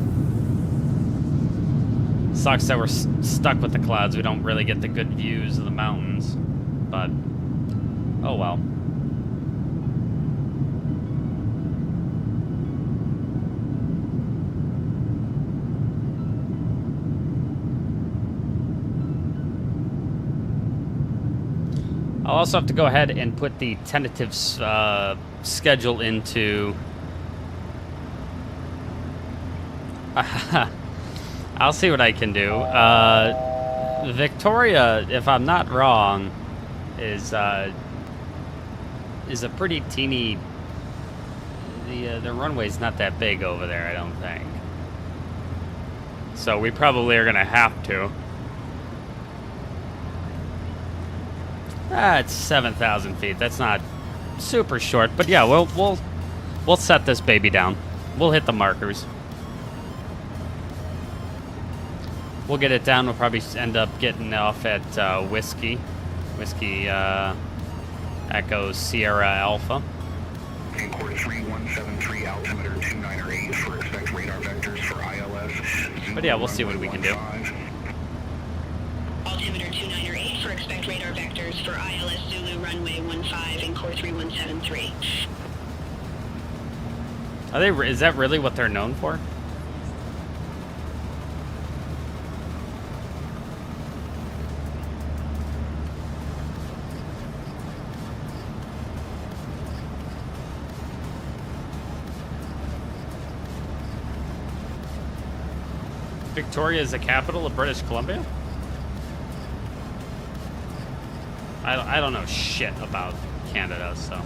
Sucks that we're stuck with the clouds. We don't really get the good views of the mountains. But, oh well. I'll also have to go ahead and put the tentative schedule into... I'll see what I can do. Victoria, if I'm not wrong, is a pretty teeny... The runway's not that big over there, I don't think. So we probably are going to have to. It's 7,000 feet. That's not super short, but yeah, we'll set this baby down. We'll hit the markers. We'll get it down. We'll probably end up getting off at Whiskey Echo Sierra Alpha. Import 3173 altimeter 298 for expect radar vectors for ILS. But yeah, we'll see what we can do. is for ILS Zulu runway 15 and core 3173. Are they? Is that really what they're known for? Victoria is the capital of British Columbia? I don't know shit about Canada, so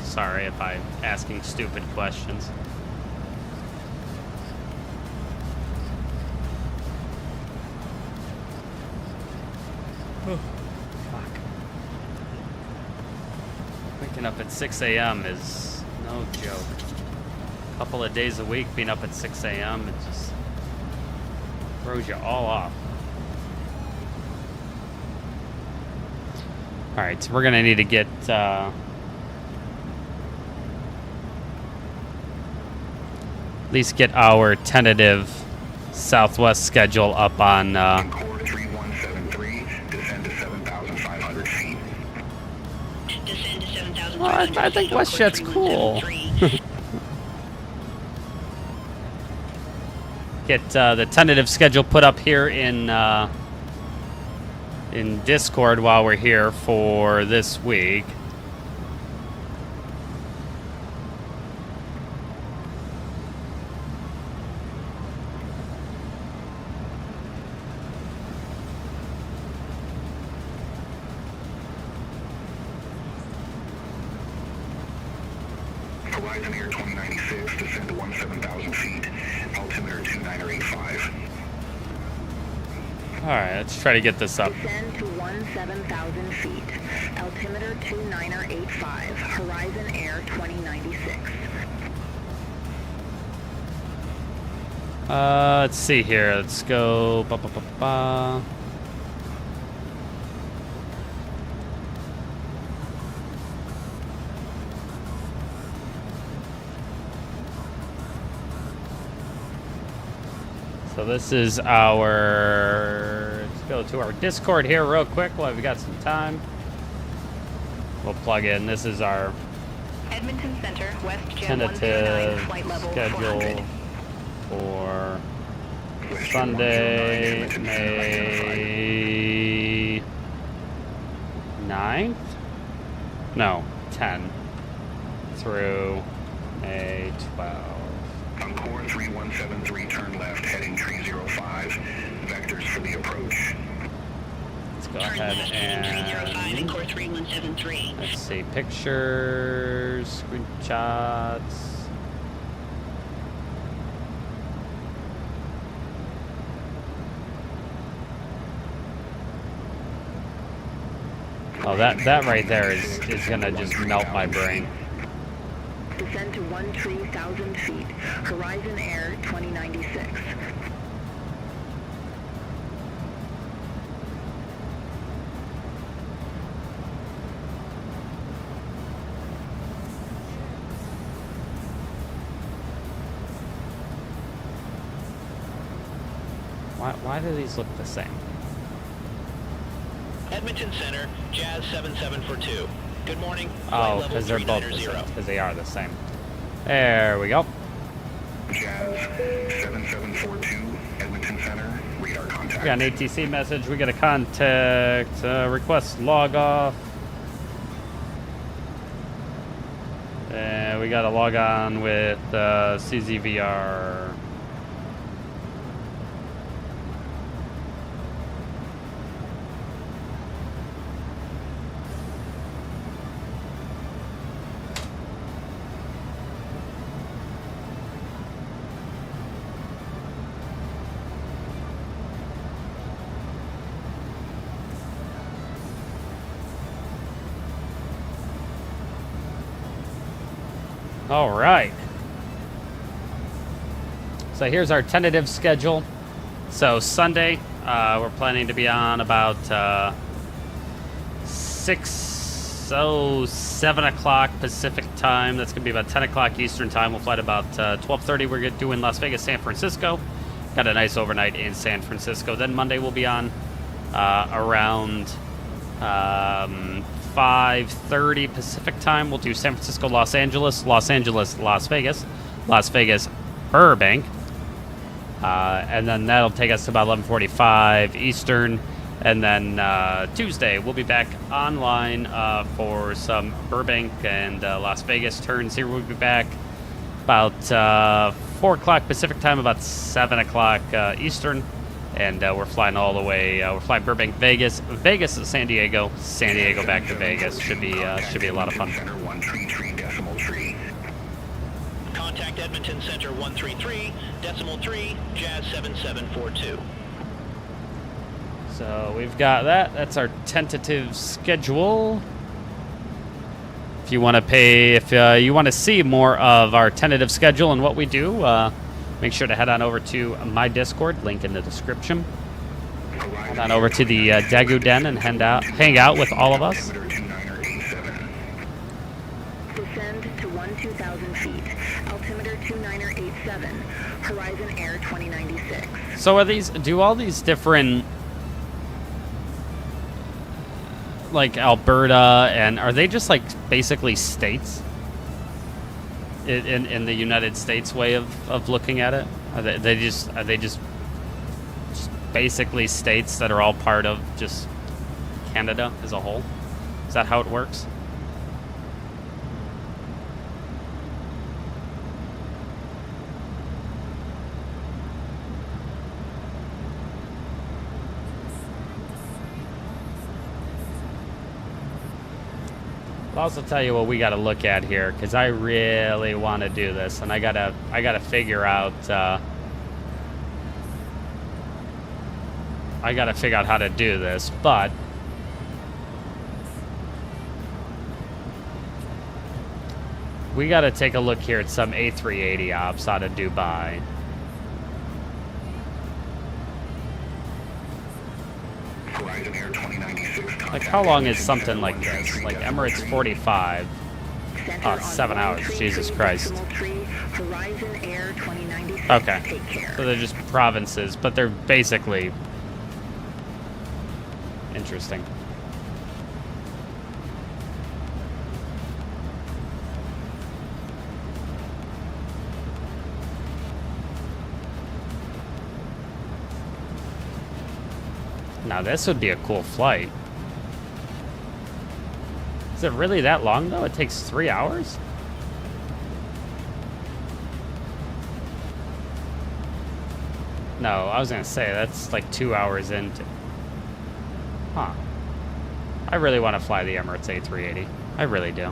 sorry if I'm asking stupid questions. Oh, fuck. Waking up at 6 a.m. is no joke. A couple of days a week being up at 6 a.m. it just throws you all off. Alright, so we're gonna need to get at least get our tentative Southwest schedule up on Core 3173, descend to 7,500 feet. Descend to 7,500 well, I think WestJet's cool. Get the tentative schedule put up here in Discord while we're here for this week. Horizon Air 2096, descend to 17,000 feet. Altimeter 2985. Alright, let's try to get this up. Descend to 17,000 feet. Altimeter 2985. Horizon Air 2096. Let's see here. Let's go. So this is our, let's go to our Discord here real quick while we've got some time. We'll plug in, this is our Edmonton Center, WestJet tentative 109, flight level schedule 400. for Sunday, May 9th? No, 10 through May 12. On core 3173, turn left, heading 305. Vectors for the approach. Let's go Turn ahead left heading 305 and and core 3173. let's see, pictures, screenshots. Oh, that right there is gonna just melt my brain. Descend to 13,000 feet. Horizon Air 2096. Why do these look the same? Edmonton Center, Jazz 7742. Good morning. Oh, because they're both the same. Because they are the same. There we go. Jazz 7742, Edmonton Center, radar contact. We got an ATC message. We got a contact request log off. And we got a log on with CZVR. All right. So here's our tentative schedule. So Sunday, we're planning to be on about 7 o'clock Pacific time. That's going to be about 10 o'clock Eastern time. We'll fly at about 12:30. We're doing Las Vegas, San Francisco. Got a nice overnight in San Francisco. Then Monday we'll be on around 5:30 Pacific time, we'll do San Francisco, Los Angeles, Los Angeles, Las Vegas, Las Vegas, Burbank. And then that'll take us to about 11:45 Eastern. And then Tuesday, we'll be back online for some Burbank and Las Vegas turns here. We'll be back about 4 o'clock Pacific time, about 7 o'clock Eastern. And we're flying all the way. We're flying Burbank, Vegas, Vegas to San Diego, San Diego back to Vegas. Should be a lot of fun. Contact Edmonton Center 133.3, Jazz 7742. So we've got that. That's our tentative schedule. If you want to if you want to see more of our tentative schedule and what we do, make sure to head on over to my Discord, link in the description. Head on over to the Dagu Den and hang out with all of us. Descend to 12,000 feet. Altimeter 2987. Horizon Air 2096. So do all these different, like Alberta, and are they just like basically states in the United States way of looking at it? Are they just basically states that are all part of just Canada as a whole? Is that how it works? I'll also tell you what we got to look at here, because I really want to do this, and I gotta figure out how to do this. But we got to take a look here at some A380 ops out of Dubai. Like, how long is something like this? Like Emirates 45. Oh, 7 hours. Jesus Christ. Okay. So they're just provinces, but they're basically interesting. Now this would be a cool flight. Is it really that long though? It takes 3 hours? No, I was gonna say that's like 2 hours into. Huh. I really want to fly the Emirates A380. I really do.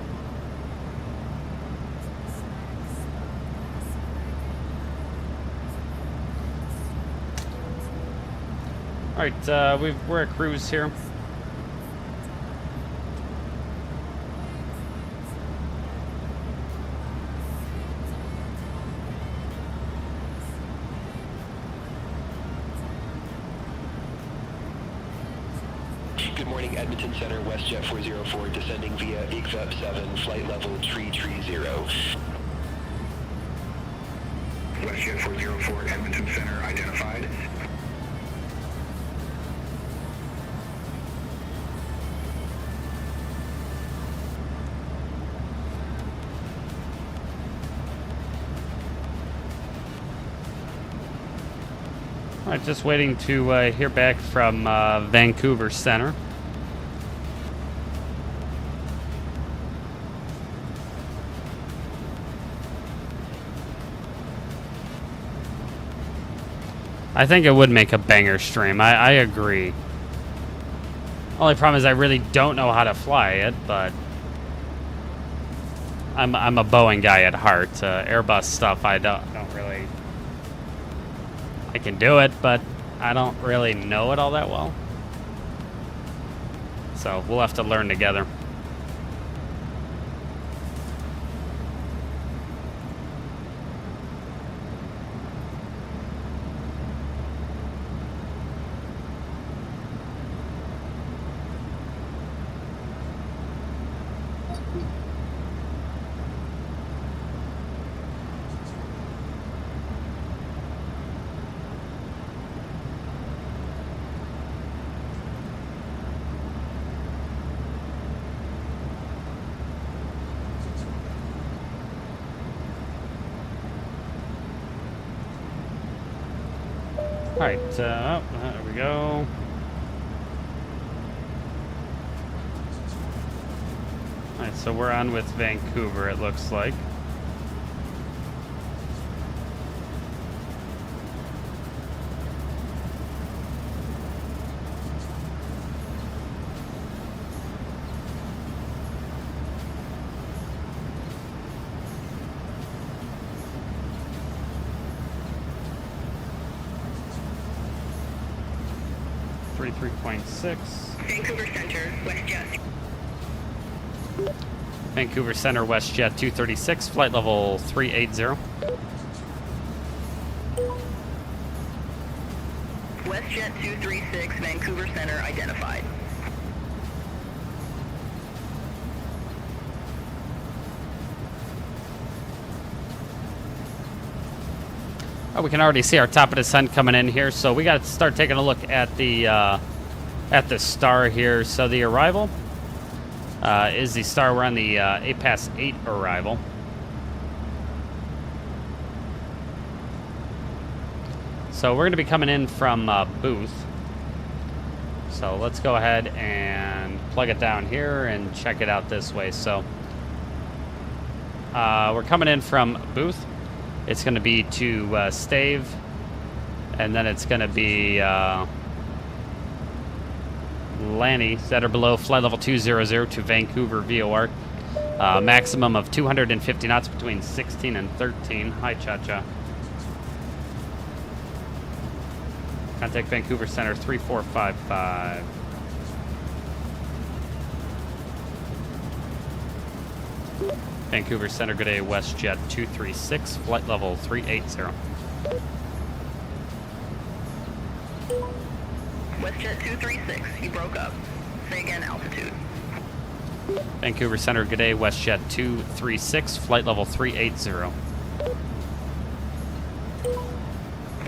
Alright, we're at cruise here. Good morning, Edmonton Center, WestJet 404, descending via EXUP 7, flight level 330. WestJet 404, Edmonton Center identified. Alright, just waiting to hear back from Vancouver Center. I think it would make a banger stream. I agree. Only problem is I really don't know how to fly it, but I'm a Boeing guy at heart. Airbus stuff I don't really. I can do it, but I don't really know it all that well. So we'll have to learn together. Alright, there we go. Alright, so we're on with Vancouver, it looks like. Vancouver Center, WestJet. Vancouver Center, WestJet 236, flight level 380. WestJet 236, Vancouver Center identified. Oh, we can already see our top of descent coming in here, so we got to start taking a look at the star here. So the arrival is the star. We're on the 8 past 8 arrival. So we're going to be coming in from booth. So let's go ahead and plug it down here and check it out this way. So we're coming in from booth. It's going to be to Stave, and then it's going to be Lanny, set or below, flight level 200 to Vancouver VOR. Maximum of 250 knots between 16 and 13. Hi, Cha-Cha. Contact Vancouver Center 3455. Vancouver Center, good day, WestJet 236, flight level 380. WestJet 236, you broke up. Say again, altitude. Vancouver Center, good day, WestJet 236, flight level 380.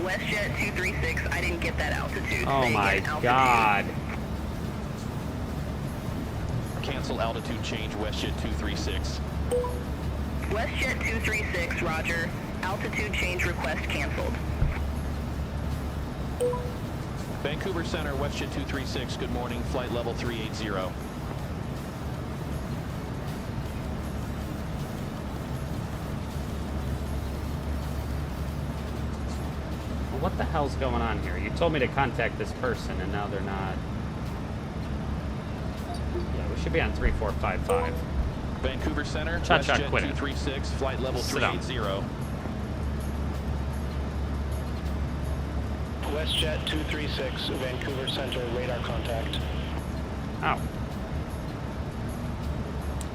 WestJet 236, I didn't get that altitude. Oh Say my again, altitude. God. Cancel altitude change, WestJet 236. WestJet 236, roger. Altitude change request canceled. Vancouver Center, WestJet 236, good morning, flight level 380. What the hell's going on here? You told me to contact this person, and now they're not. Yeah, we should be on 3455. Vancouver Center, Cha-cha, WestJet quit it. 236, flight level Sit down. 380. WestJet 236, Vancouver Center, radar contact. Ow.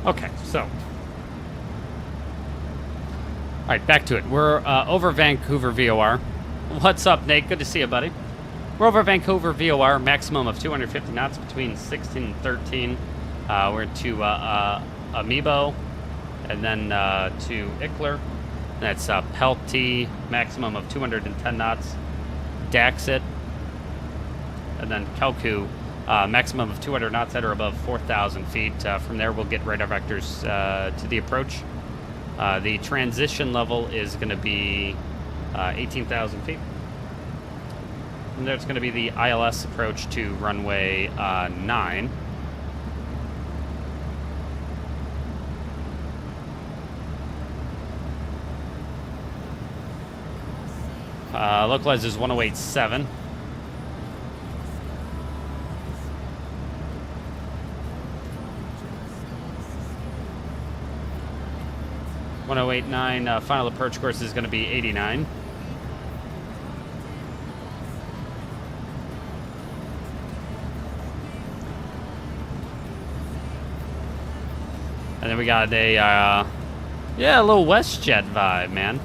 Okay, so. Alright, back to it. We're over Vancouver VOR. What's up, Nate? Good to see you, buddy. We're over Vancouver VOR, maximum of 250 knots between 16 and 13. We're to MOBO, and then to Ickler. That's Pelty, maximum of 210 knots. Daxit, and then Kelku, maximum of 200 knots at or above 4,000 feet. From there, we'll get radar vectors to the approach. The transition level is going to be 18,000 feet. And there's going to be the ILS approach to runway 9. Localized is 1087. Final approach course is going to be 89. And then we got a little WestJet vibe, man.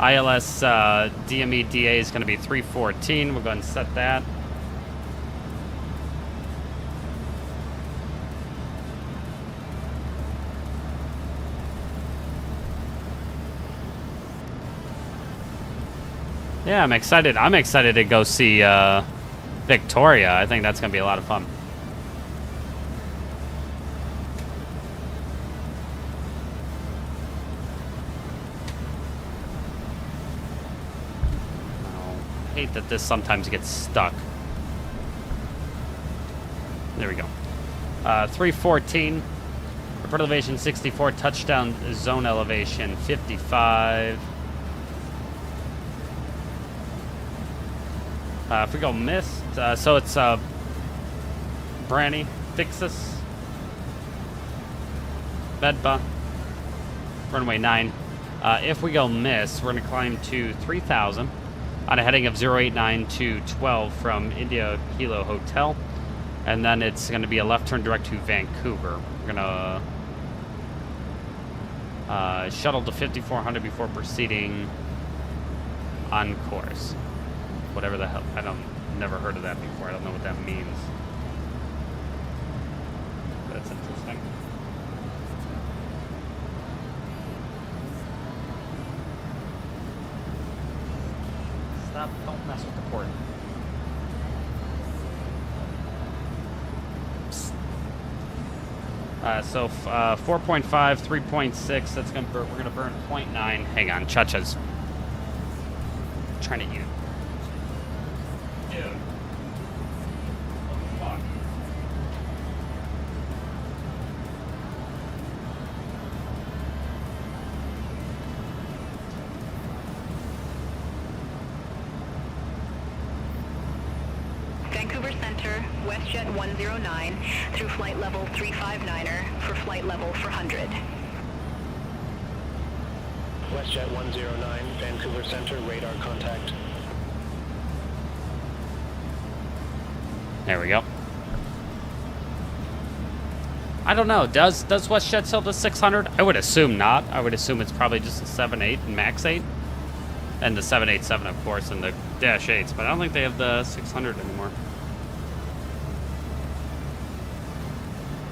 ILS DME DA is going to be 314. We'll go ahead and set that. Yeah, I'm excited. I'm excited to go see Victoria. I think that's going to be a lot of fun. hate that this sometimes gets stuck. There we go. 314. Report elevation 64. Touchdown zone elevation 55. If we go mist, so it's Branny, Fixus, Medba, runway 9. If we go mist, we're going to climb to 3,000 on a heading of 089 to 12 from India Kilo Hotel. And then it's going to be a left turn direct to Vancouver. We're going to shuttle to 5400 before proceeding on course. Whatever the hell. Never heard of that before. I don't know what that means. That's interesting. Stop. Don't mess with the port. So 4.5, 3.6. That's gonna we're gonna burn 0.9. Hang on, Chacha's trying to eat it. Dude. What the fuck? Vancouver Center, WestJet 109 through flight level 359er for flight level 400. WestJet 109, Vancouver Center, radar contact. There we go. I don't know. Does WestJet sell the 600? I would assume not. I would assume it's probably just a 7.8 and max 8. And the 787, of course, and the Dash 8s. But I don't think they have the 600 anymore.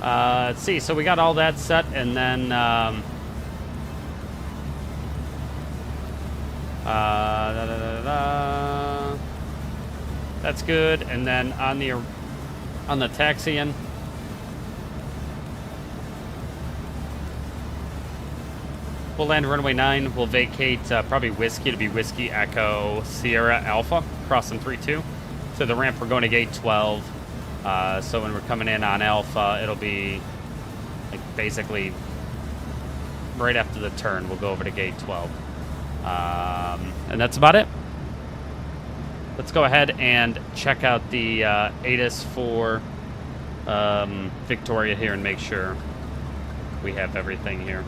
Let's see. So we got all that set, and then that's good. And then on the taxiing, we'll land runway 9. We'll vacate probably Whiskey to be Whiskey Echo Sierra Alpha, crossing 32. So the ramp, we're going to gate 12. So when we're coming in on Alpha, it'll be like basically right after the turn. We'll go over to gate 12. And that's about it. Let's go ahead and check out the ATIS for Victoria here and make sure we have everything here.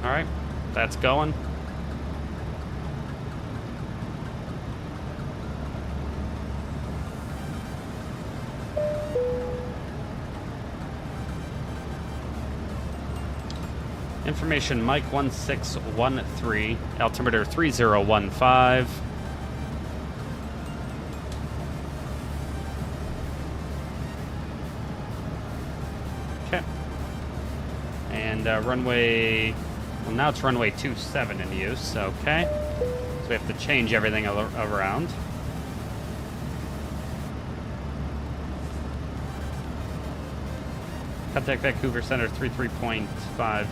All right, that's going. Information, Mike 1613, altimeter 3015. Okay. And runway, well, now it's runway 27 in use, okay. So we have to change everything around. Contact Vancouver Center 33.50.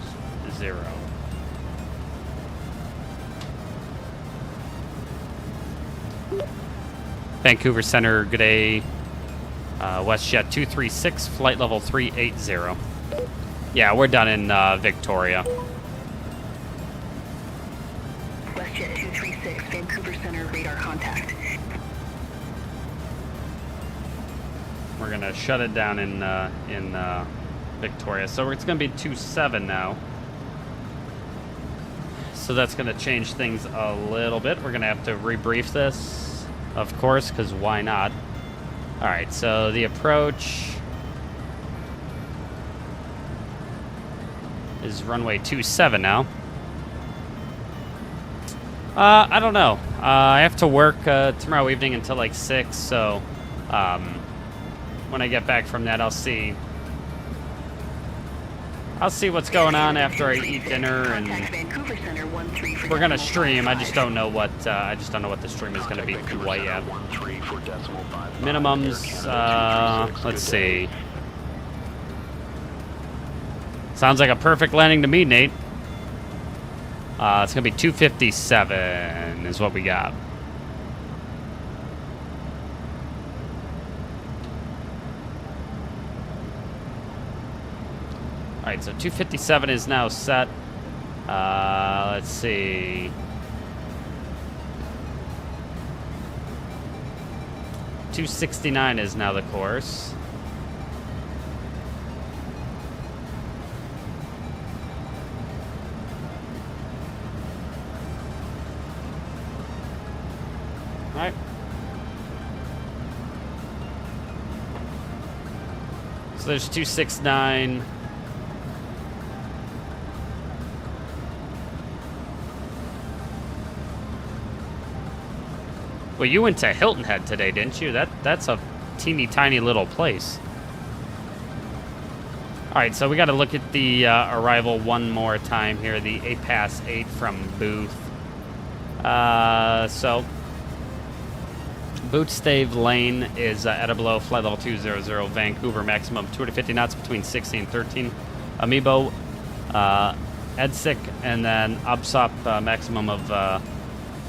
Vancouver Center, good day. WestJet 236, flight level 380. Yeah, we're done in Victoria. WestJet 236, Vancouver Center, radar contact. We're gonna shut it down in Victoria. So it's gonna be 27 now. So that's going to change things a little bit. We're going to have to rebrief this, of course, because why not? All right, so the approach is runway 27 now. I don't know. I have to work tomorrow evening until like 6, so when I get back from that, I'll see what's going on after I eat dinner, and we're gonna stream. I just don't know what the stream is gonna be quite yet. Minimums. Let's see. Sounds like a perfect landing to me, Nate. It's going to be 257 is what we got. All right, so 257 is now set. Let's see. 269 is now the course. All right. So there's 269. Well, you went to Hilton Head today, didn't you? That's a teeny tiny little place. All right, so we got to look at the arrival one more time here. The 8 from Booth. So Boot Stave Lane is at or below flight level 200, Vancouver, maximum 250 knots between 60 and 13. Amiibo, EDSIC, and then UPSOP, maximum of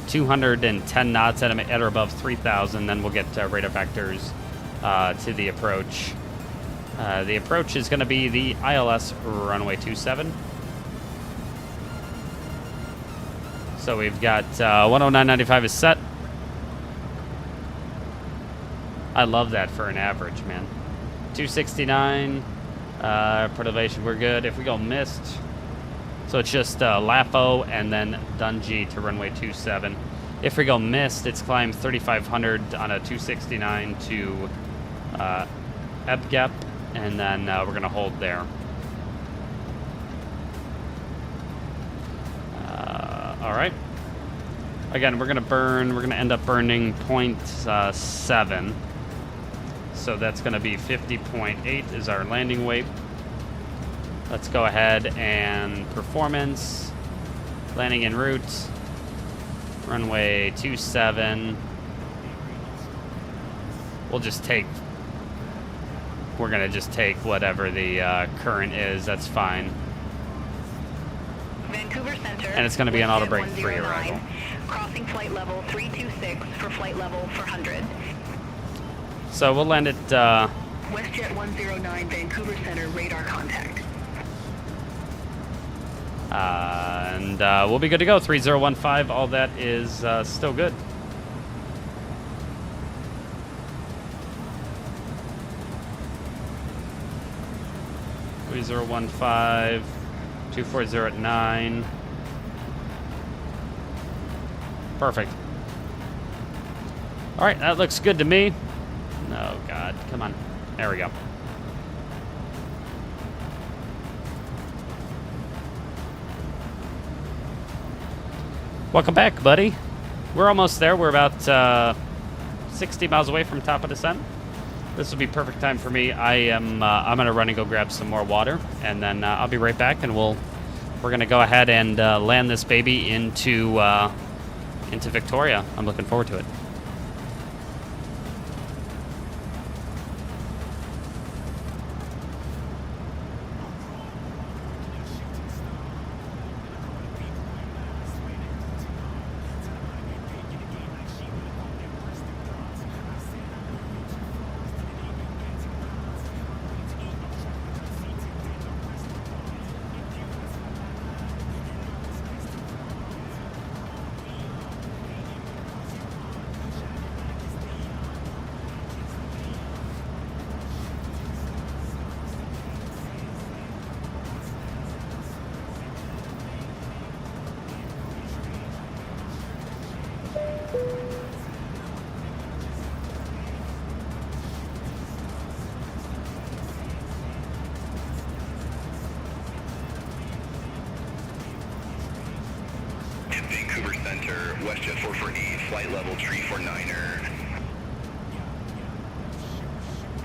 210 knots at or above 3,000. Then we'll get radar vectors to the approach. The approach is going to be the ILS runway 27. So we've got 109.95 is set. I love that for an average, man. 269, port elevation, we're good. If we go missed, so it's just LAFO and then Dungey to runway 27. If we go missed, it's climb 3,500 on a 269 to Ebgep, and then we're going to hold there. All right. Again, we're going to end up burning 0.7. So that's going to be 50.8 is our landing weight. Let's go ahead and performance, landing en route, runway 27. We're going to just take whatever the current is. That's fine. Vancouver Center. And it's going to be an auto brake 3 arrival. Crossing flight level 326 for flight level 400. So we'll land at WestJet 109 Vancouver Center radar contact. And we'll be good to go. 3015. All that is still good. (3015) 240 at 9. Perfect. All right, that looks good to me. Oh God, come on. There we go. Welcome back, buddy. We're almost there. We're about 60 miles away from top of descent. This will be perfect time for me. I'm gonna run and go grab some more water, and then I'll be right back. And we're gonna go ahead and land this baby into Victoria. I'm looking forward to it. Vancouver Center, WestJet 448, flight level 349er.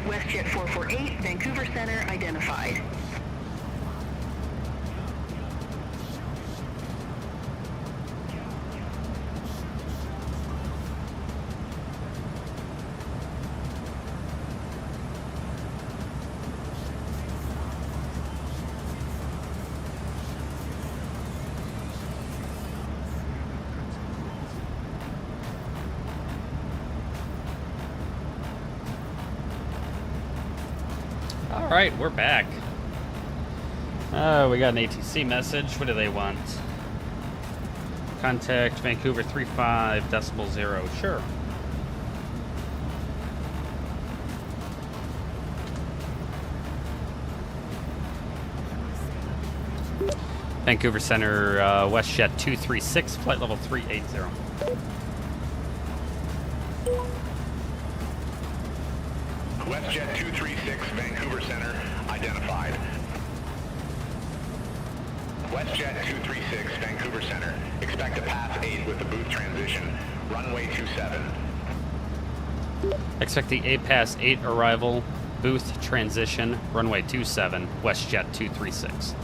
WestJet 448, Vancouver Center identified. Alright, we're back. We got an ATC message. What do they want? Contact Vancouver 35.0. Sure. Vancouver Center, WestJet 236, flight level 380. WestJet 236, Vancouver Center, identified. WestJet 236, Vancouver Center, expect to pass 8 with the booth transition, runway 27. Expect the pass 8 arrival, booth transition, runway 27, WestJet 236.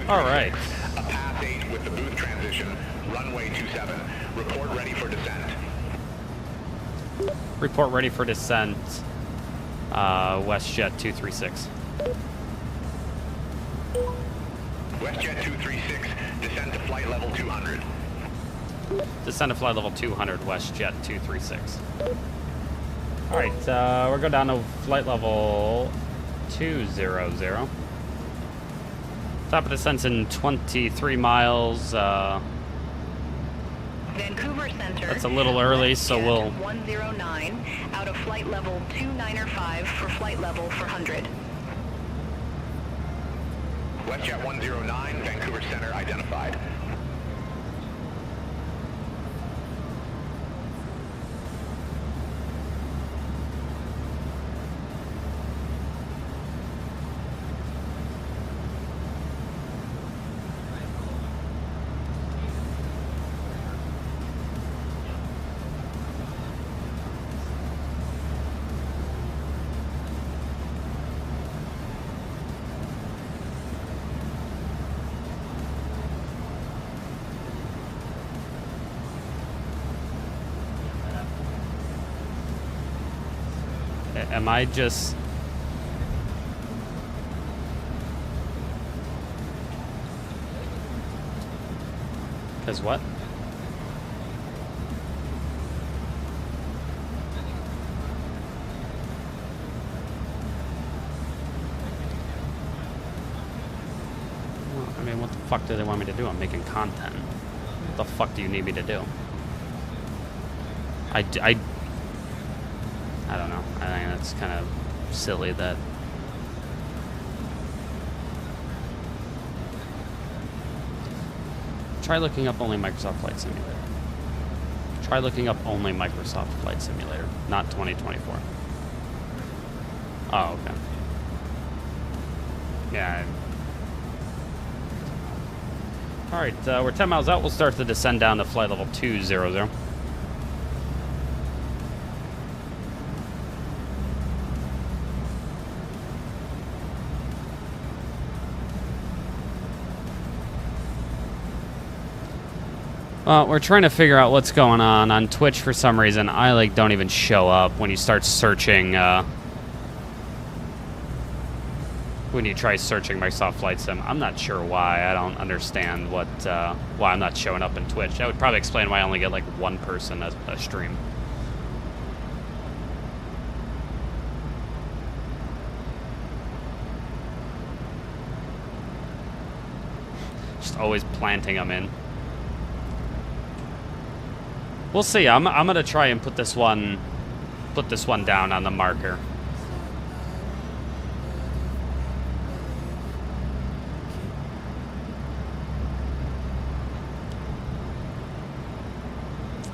All right. A pass 8 with the booth transition, runway 27. Report ready for descent. Report ready for descent. WestJet 236. WestJet 236, descend to flight level 200. Descend to flight level 200, WestJet 236. All right, we're going down to flight level 200. Top of descent's in 23 miles. Vancouver Center. That's a little early, so we'll... 109, out of flight level 295 for flight level 400. WestJet 109, Vancouver Center identified. Am I just... Cause what? Well, I mean, what the fuck do they want me to do? I'm making content. What the fuck do you need me to do? I don't know. I think that's kind of silly that... Try looking up only Microsoft Flight Simulator. Try looking up only Microsoft Flight Simulator, not 2024. Oh, okay. Yeah. Alright, we're 10 miles out. We'll start to descend down to flight level 200. We're trying to figure out what's going on Twitch. For some reason, I like don't even show up when you start searching. When you try searching Microsoft Flight Sim, I'm not sure why. I don't understand why I'm not showing up in Twitch. That would probably explain why I only get like one person a stream. Just always planting them in. We'll see. I'm gonna try and put this one down on the marker.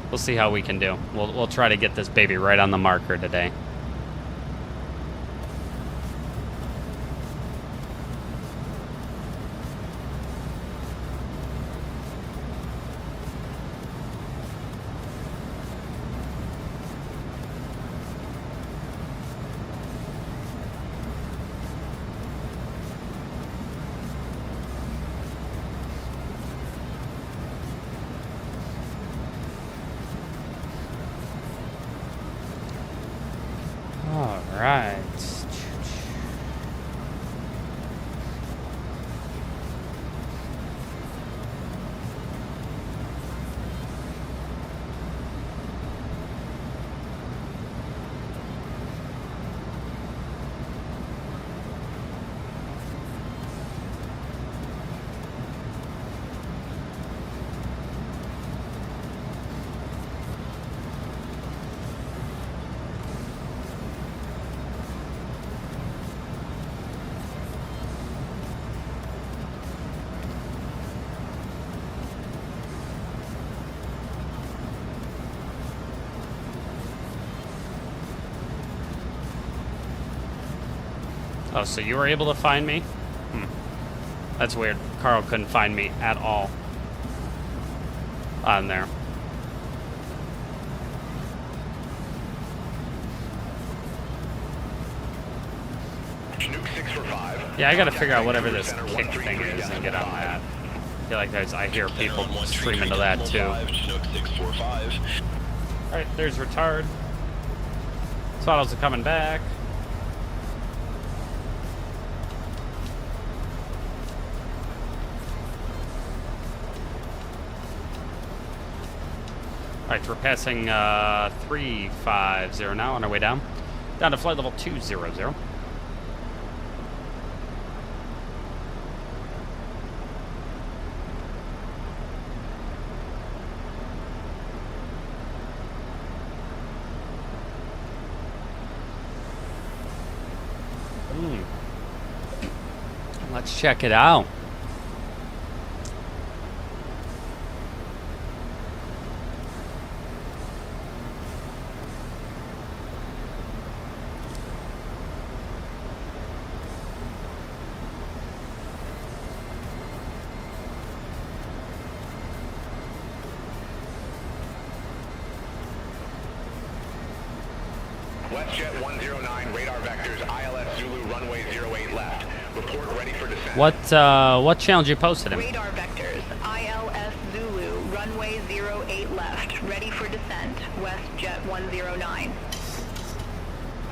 We'll see how we can do. We'll try to get this baby right on the marker today. Oh, so you were able to find me? That's weird. Carl couldn't find me at all on there. Yeah, I gotta figure out whatever this kick thing is and get on that. I feel like I hear people streaming to that too. Alright, there's retard. Throttles are coming back. Alright, we're passing 350 now on our way down. Down to flight level 200. Let's check it out. WestJet 109, radar vectors, ILS Zulu, runway 08 left. Report ready for descent. What channel did you post it in? Radar vectors, ILS Zulu, runway 08 left, ready for descent, WestJet 109.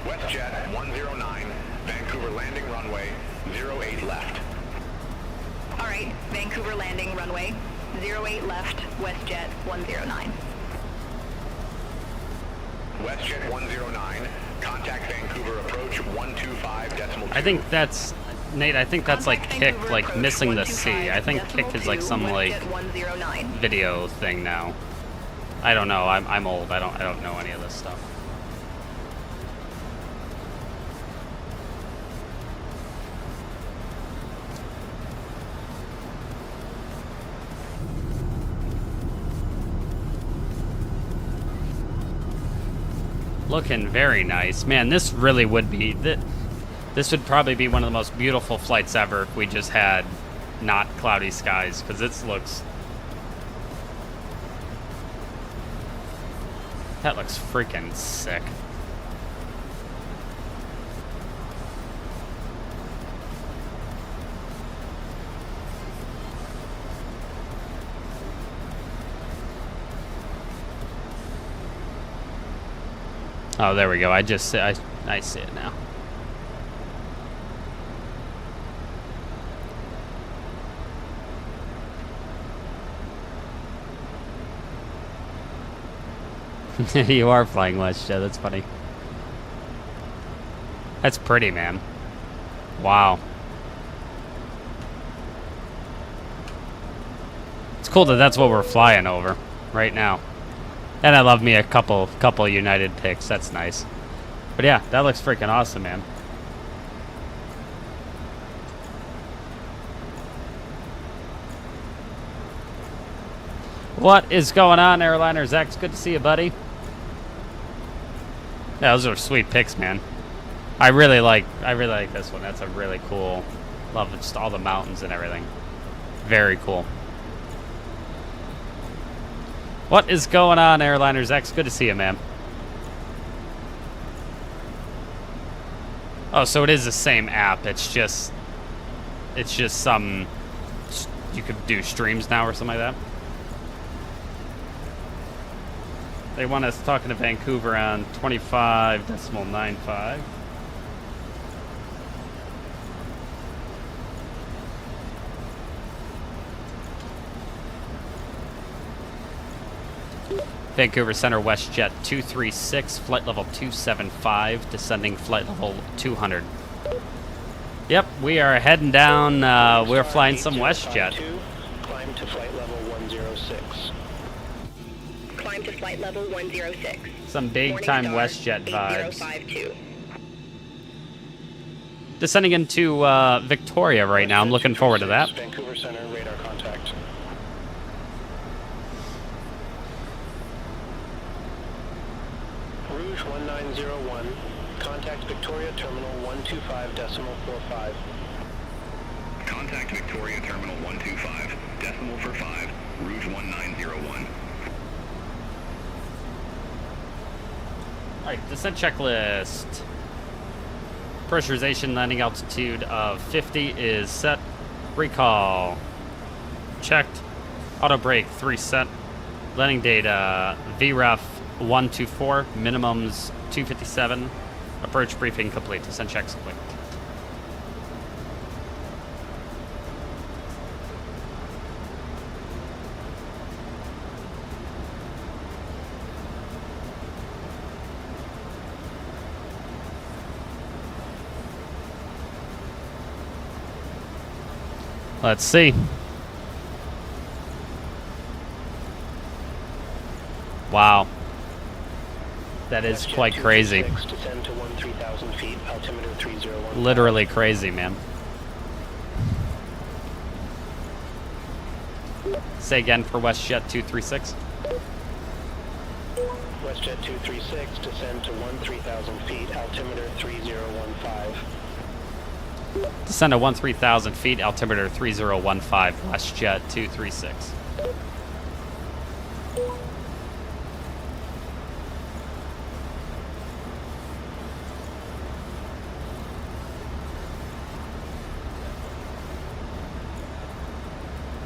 WestJet 109, Vancouver landing runway 08 left. Alright, Vancouver landing runway 08 left, WestJet 109. WestJet 109, contact Vancouver approach 125.2. I think that's Nate. I think that's like kick, like missing the C. I think kick is like some like video thing now. I don't know. I'm old. I don't know any of this stuff. Looking very nice. Man, this really would be... This would probably be one of the most beautiful flights ever if we just had not cloudy skies, because this looks... That looks freaking sick. Oh, there we go. I see it now. You are flying WestJet. That's funny. That's pretty, man. Wow. It's cool that that's what we're flying over right now. And I love me a couple United picks. That's nice. But yeah, that looks freaking awesome, man. What is going on, Airliner Zach? It's good to see you, buddy. Yeah, those are sweet picks, man. I really like this one. That's a really cool. Love just all the mountains and everything. Very cool. What is going on, Airliners X? Good to see you, man. Oh, so it is the same app. It's just some. You could do streams now or something like that. They want us talking to Vancouver on 25.95. Vancouver Center WestJet 236, flight level 275, descending flight level 200. Yep, we are heading down, we're flying some WestJet. Climb to flight level 106. Climb to flight level 106. Some big time WestJet vibes. 8052. Descending into Victoria right now. I'm looking forward to that. Vancouver Center, radar contact. Rouge 1901, contact Victoria Terminal 125.45. Contact Victoria Terminal 125, decimal for 5, Rouge 1901. Alright, descent checklist. Pressurization landing altitude of 50 is set. Recall checked. Auto brake 3 set. Landing data VREF 124. Minimums 257. Approach briefing complete. Descent checks complete. Let's see. Wow. That is quite crazy. Literally crazy, man. Say again for WestJet 236. WestJet 236, descend to 13,000 feet, altimeter 3015. Descend to 13,000 feet, altimeter 3015, WestJet 236.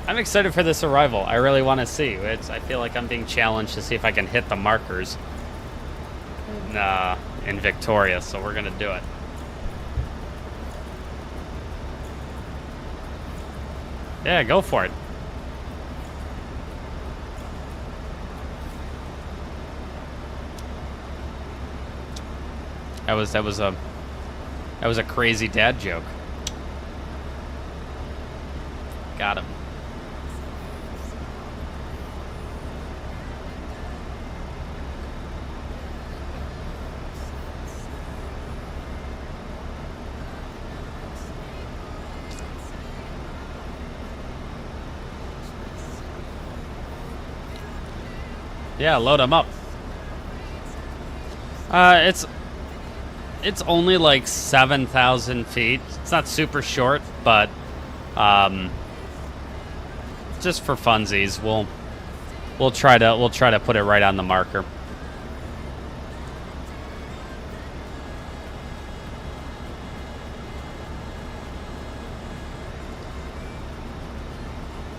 I'm excited for this arrival. I really want to see. I feel like I'm being challenged to see if I can hit the markers in Victoria, so we're going to do it. Yeah, go for it. That was a crazy dad joke. Got him. Yeah, load them up. It's only like 7,000 feet. It's not super short, but just for funsies, we'll try to put it right on the marker.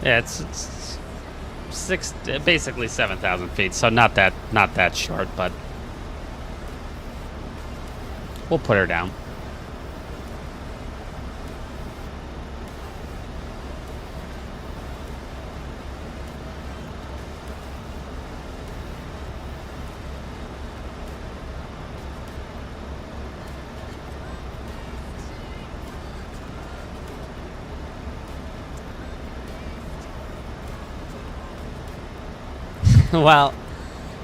Yeah, it's basically 7,000 feet, so not that short, but We'll put her down. Well,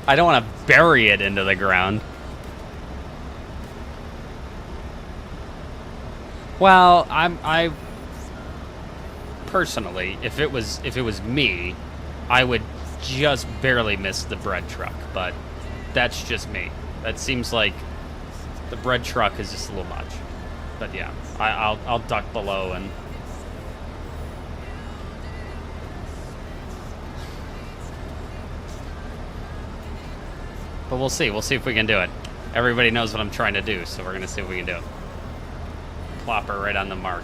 I don't want to bury it into the ground. Well, I personally, if it was me, I would just barely miss the bread truck, but that's just me. That seems like the bread truck is just a little much. But yeah, I'll duck below and but we'll see. We'll see if we can do it. Everybody knows what I'm trying to do, so we're going to see if we can do it. Plop her right on the mark.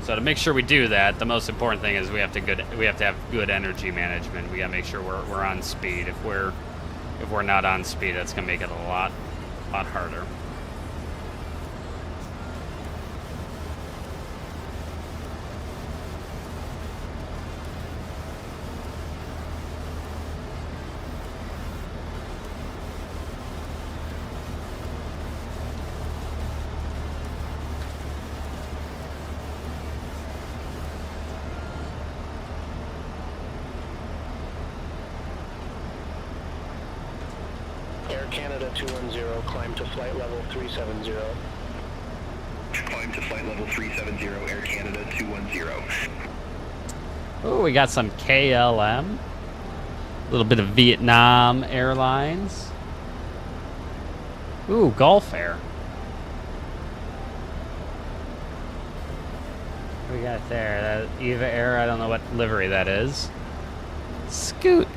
So to make sure we do that, the most important thing is we have to have good energy management. We got to make sure we're on speed. If we're not on speed, that's going to make it a lot harder. Air Canada 210, climb to flight level 370. Climb to flight level 370, Air Canada 210. Oh, we got some KLM. A little bit of Vietnam Airlines. Ooh, Gulf Air. What we got there? That Eva Air, I don't know what livery that is. Scoot.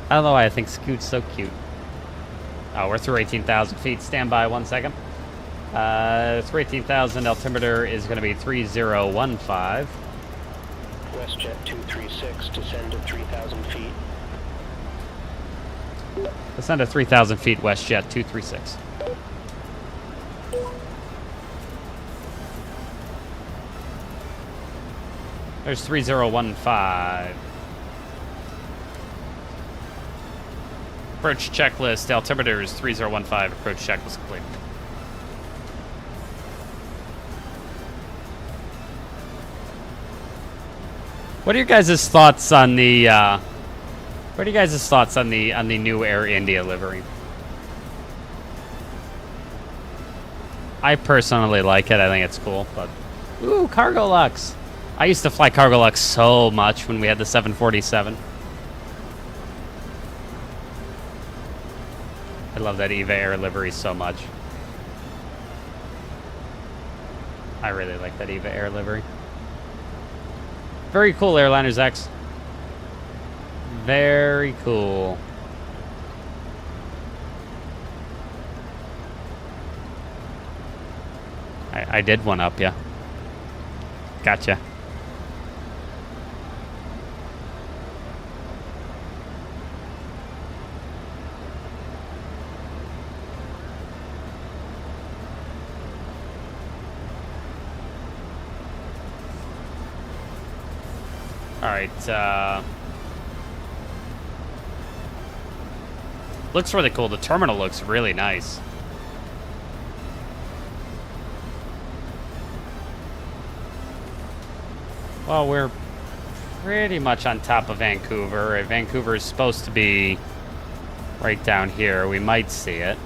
I don't know why I think Scoot's so cute. Oh, we're through 18,000 feet. Stand by 1 second. Through 18,000, altimeter is going to be 3015. WestJet 236, descend to 3,000 feet. Descend to 3,000 feet, WestJet 236. There's 3015. Approach checklist, altimeter is 3015, approach checklist complete. What are your guys' thoughts on the new Air India livery? I personally like it. I think it's cool, but ooh, Cargo Lux. I used to fly Cargo Lux so much when we had the 747. I love that Eva Air livery so much. I really like that Eva Air livery. Very cool, Airliners X. Very cool. I did one up, yeah. Gotcha. Alright, looks really cool. The terminal looks really nice. Well, we're pretty much on top of Vancouver. Vancouver is supposed to be right down here. We might see it.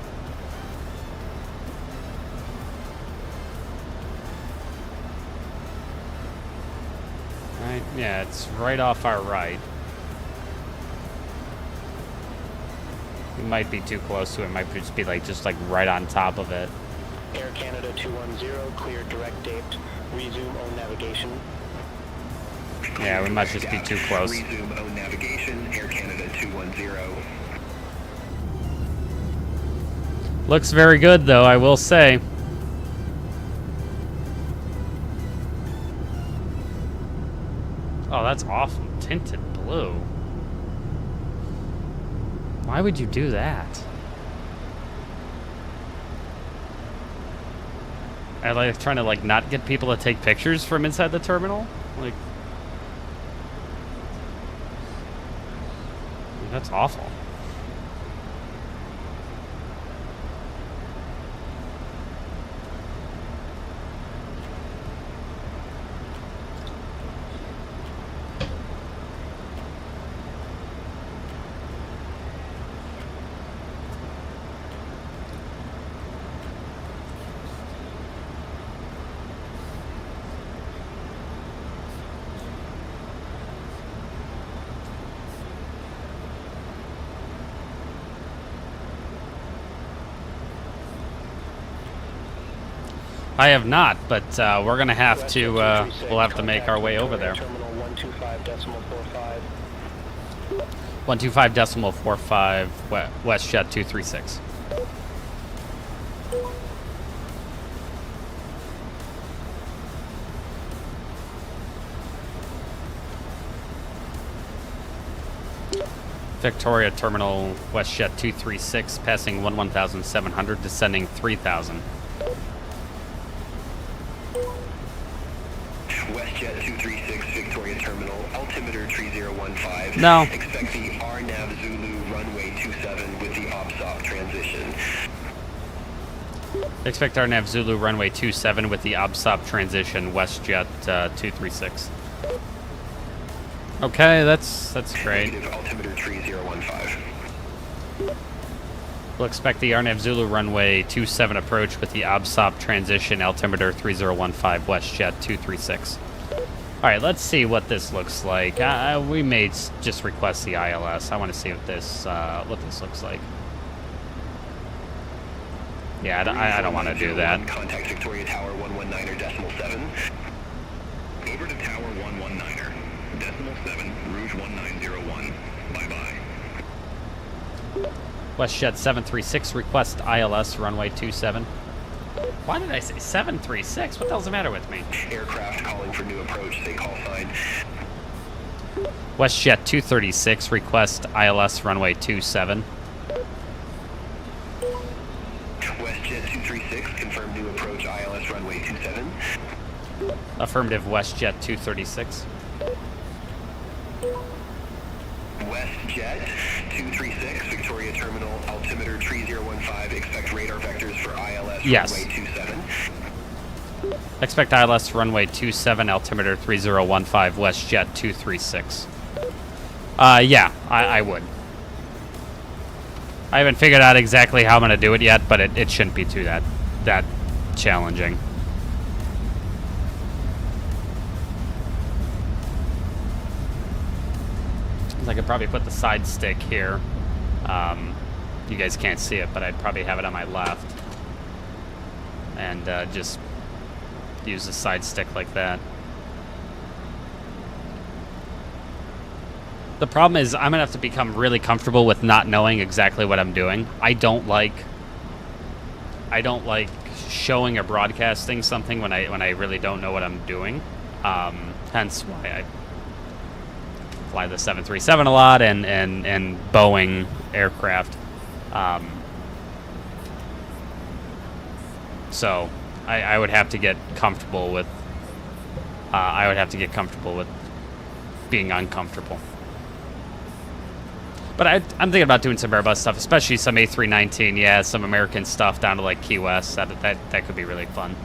Right, yeah, it's right off our right. We might be too close to it. It might just be just right on top of it. Air Canada 210, clear direct date. Resume own navigation. Yeah, we might just be too close. Resume own navigation, Air Canada 210. Looks very good, though, I will say. Oh, that's awesome. Tinted blue. Why would you do that? I like trying to like not get people to take pictures from inside the terminal. Like that's awful. I have not, but we're gonna have to. We'll have to make our way over there. 125.45 WestJet 236. Victoria Terminal WestJet 236, passing 11,700, descending 3,000. WestJet 236, Victoria Terminal, altimeter 3015. No. Expect the RNAV Zulu runway 27 with the OPSOP transition. Expect our nav Zulu runway 27 with the OBSOP transition, WestJet 236. Okay, that's great. Negative altimeter 3015. We'll expect the RNAV Zulu runway 27 approach with the OBSOP transition, altimeter 3015, WestJet 236. Alright, let's see what this looks like. We may just request the ILS. I want to see what this looks like. Yeah, I don't want to do that. Contact Victoria Tower 119.7. Over to Tower 119er. Decimal 7, Rouge 1901. Bye-bye. WestJet 736, request ILS runway 27. Why did I say 736? What the hell's the matter with me? Aircraft calling for new approach, say call sign. WestJet 236, request ILS runway 27. WestJet 236, confirm new approach ILS runway 27. Affirmative, WestJet 236. WestJet 236, Victoria Terminal, altimeter 3015, expect radar vectors for ILS Yes. runway 27. Expect ILS runway 27, altimeter 3015, WestJet 236. Yeah, I would. I haven't figured out exactly how I'm going to do it yet, but it shouldn't be too that challenging. I could probably put the side stick here. You guys can't see it, but I'd probably have it on my left. And just use the side stick like that. The problem is I'm gonna have to become really comfortable with not knowing exactly what I'm doing. I don't like showing or broadcasting something when I really don't know what I'm doing. Hence why I fly the 737 a lot and Boeing aircraft. So I would have to get comfortable with being uncomfortable. But I'm thinking about doing some Airbus stuff, especially some A319, yeah, some American stuff down to like Key West. That could be really fun.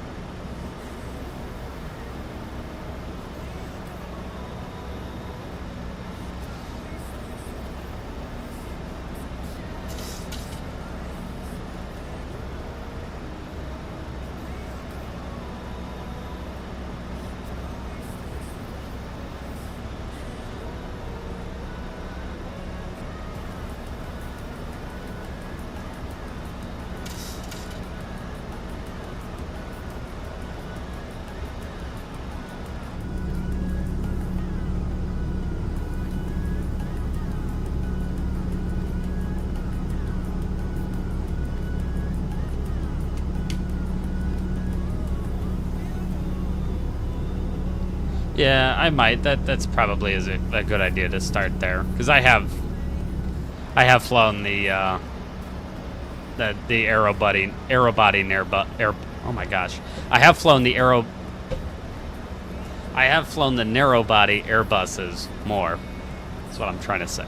Yeah, I might. That's probably a good idea to start there, because I have I have flown the aero body oh my gosh. I have flown the narrow body Airbuses more. That's what I'm trying to say.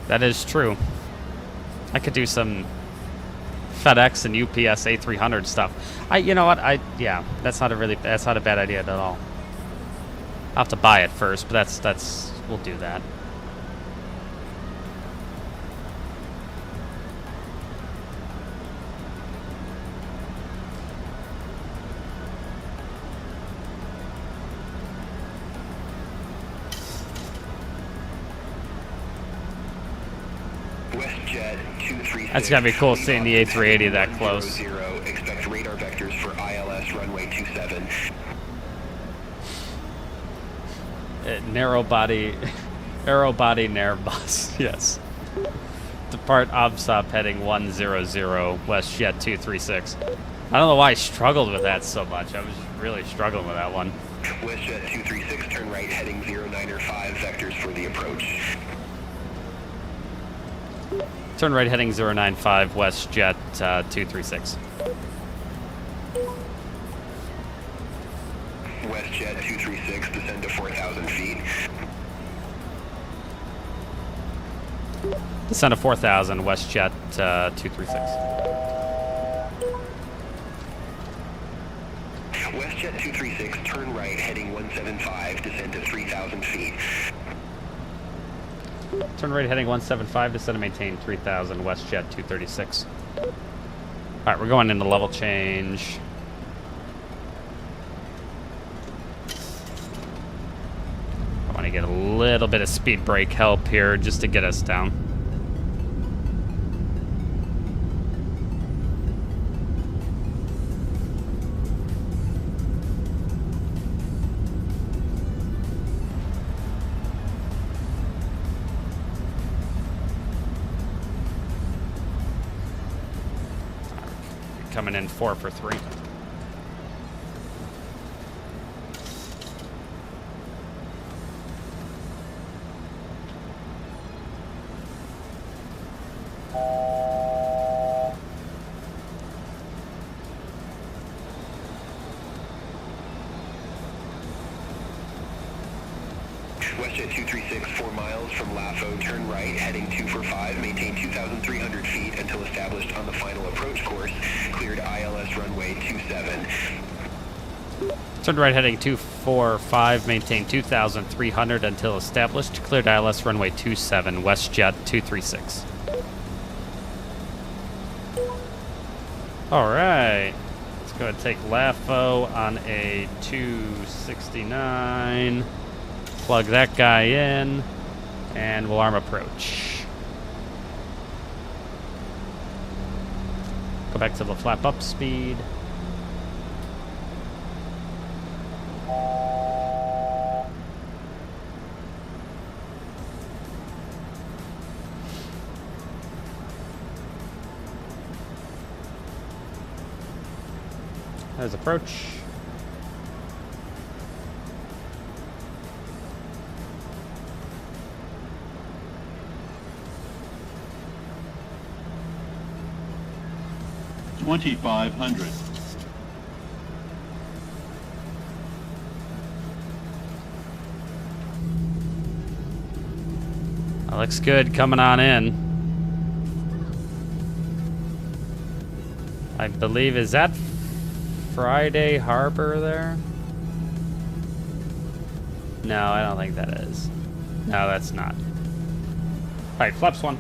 That is true. I could do some FedEx and UPS A300 stuff. You know what? Yeah, that's not a bad idea at all. I'll have to buy it first, but we'll do that. WestJet 236. That's gotta be cool seeing the A380 that close. Expect radar vectors for ILS runway 27. Narrow body Airbus. Yes. Depart OBSOP heading 100 WestJet 236. I don't know why I struggled with that so much. I was really struggling with that one. WestJet 236, turn right heading 0905 vectors for the approach. Turn right heading 095 WestJet 236. WestJet 236, descend to 4,000 feet. Descend to 4,000 WestJet 236. WestJet 236, turn right heading 175, descend to 3,000 feet. Turn right heading 175, descend and maintain 3,000 WestJet 236. Alright, we're going into level change. I want to get a little bit of speed brake help here just to get us down. Coming in 4 for 3. WestJet 236, 4 miles from LAFO, turn right, heading 2 for 5, maintain 2,300 feet until established on the final approach course, cleared ILS runway 27. Turn right heading 245, maintain 2,300 until established, cleared ILS runway 27, WestJet 236. Alright, let's go ahead and take LAFO on a 269. Plug that guy in, and we'll arm approach. Go back to the flap up speed. There's approach. $2,500. That looks good coming on in. I believe, is that Friday Harbor there? No, I don't think that is. No, that's not. Alright, flaps 1.